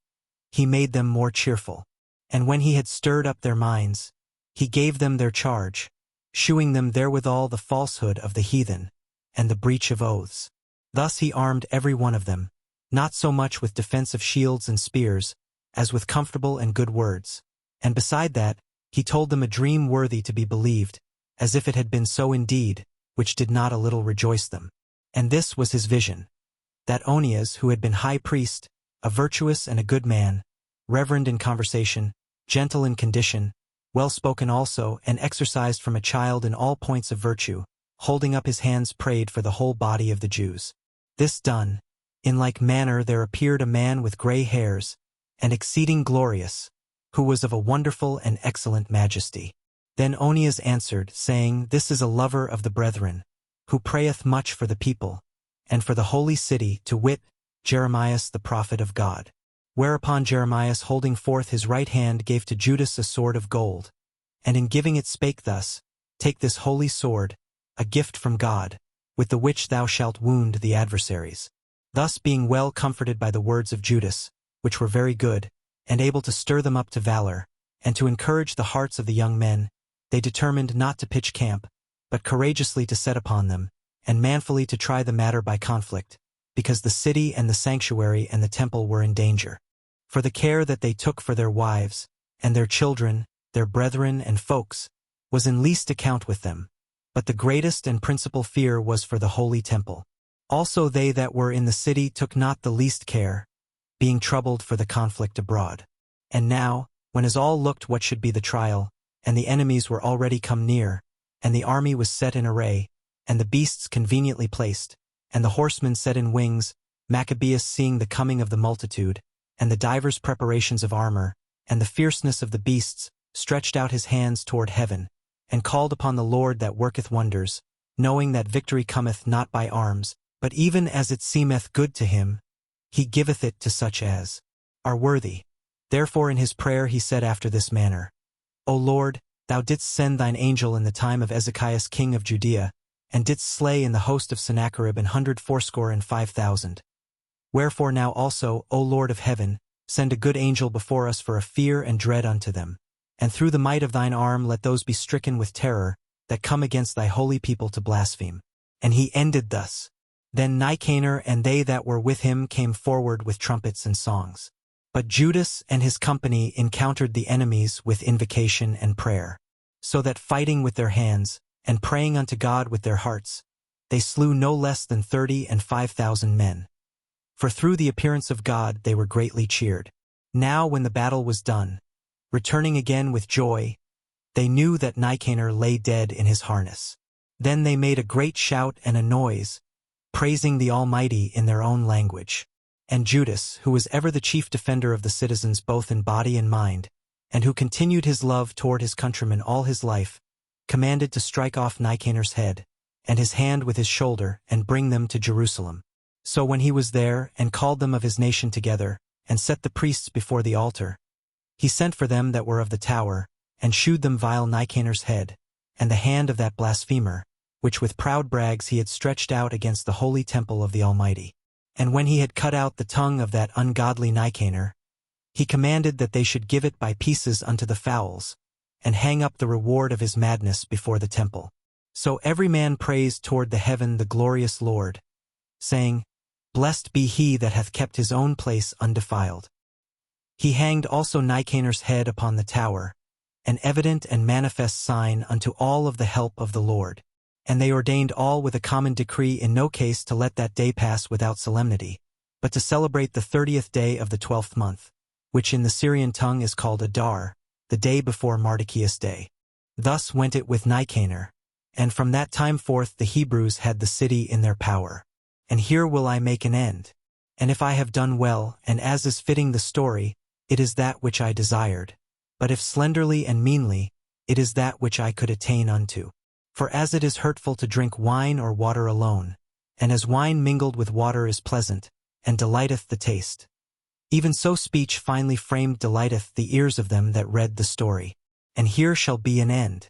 he made them more cheerful. And when he had stirred up their minds, he gave them their charge, shewing them therewithal the falsehood of the heathen, and the breach of oaths. Thus he armed every one of them, not so much with defensive shields and spears, as with comfortable and good words. And beside that, he told them a dream worthy to be believed, as if it had been so indeed, which did not a little rejoice them. And this was his vision, that Onias, who had been high priest, a virtuous and a good man, reverend in conversation, gentle in condition, well-spoken also, and exercised from a child in all points of virtue, holding up his hands prayed for the whole body of the Jews. This done, in like manner there appeared a man with grey hairs, and exceeding glorious, who was of a wonderful and excellent majesty. Then Onias answered, saying, This is a lover of the brethren, who prayeth much for the people, and for the holy city, to wit, Jeremias the prophet of God. Whereupon Jeremias, holding forth his right hand, gave to Judas a sword of gold, and in giving it spake thus, Take this holy sword, a gift from God, with the which thou shalt wound the adversaries. Thus being well comforted by the words of Judas, which were very good, and able to stir them up to valor, and to encourage the hearts of the young men, they determined not to pitch camp, but courageously to set upon them, and manfully to try the matter by conflict, because the city and the sanctuary and the temple were in danger. For the care that they took for their wives, and their children, their brethren and folks, was in least account with them, but the greatest and principal fear was for the holy temple. Also they that were in the city took not the least care, being troubled for the conflict abroad. And now, when as all looked what should be the trial, and the enemies were already come near, and the army was set in array, and the beasts conveniently placed, and the horsemen set in wings, Maccabeus, seeing the coming of the multitude, and the divers preparations of armor, and the fierceness of the beasts, stretched out his hands toward heaven, and called upon the Lord that worketh wonders, knowing that victory cometh not by arms, but even as it seemeth good to him, he giveth it to such as are worthy. Therefore in his prayer he said after this manner, O Lord, thou didst send thine angel in the time of Ezekias king of Judea, and didst slay in the host of Sennacherib 185,000. Wherefore now also, O Lord of heaven, send a good angel before us for a fear and dread unto them, and through the might of thine arm let those be stricken with terror, that come against thy holy people to blaspheme. And he ended thus. Then Nicanor and they that were with him came forward with trumpets and songs. But Judas and his company encountered the enemies with invocation and prayer, so that fighting with their hands, and praying unto God with their hearts, they slew no less than 35,000 men. For through the appearance of God they were greatly cheered. Now when the battle was done, returning again with joy, they knew that Nicanor lay dead in his harness. Then they made a great shout and a noise, praising the Almighty in their own language. And Judas, who was ever the chief defender of the citizens both in body and mind, and who continued his love toward his countrymen all his life, commanded to strike off Nicanor's head, and his hand with his shoulder, and bring them to Jerusalem. So when he was there, and called them of his nation together, and set the priests before the altar, he sent for them that were of the tower, and shewed them vile Nicanor's head, and the hand of that blasphemer, which with proud brags he had stretched out against the holy temple of the Almighty. And when he had cut out the tongue of that ungodly Nicanor, he commanded that they should give it by pieces unto the fowls, and hang up the reward of his madness before the temple. So every man praised toward the heaven the glorious Lord, saying, Blessed be he that hath kept his own place undefiled. He hanged also Nicanor's head upon the tower, an evident and manifest sign unto all of the help of the Lord. And they ordained all with a common decree in no case to let that day pass without solemnity, but to celebrate the 30th day of the 12th month, which in the Syrian tongue is called Adar, the day before Mardocheus' day. Thus went it with Nicanor, and from that time forth the Hebrews had the city in their power. And here will I make an end. And if I have done well, and as is fitting the story, it is that which I desired. But if slenderly and meanly, it is that which I could attain unto. For as it is hurtful to drink wine or water alone, and as wine mingled with water is pleasant, and delighteth the taste, even so speech finely framed delighteth the ears of them that read the story. And here shall be an end.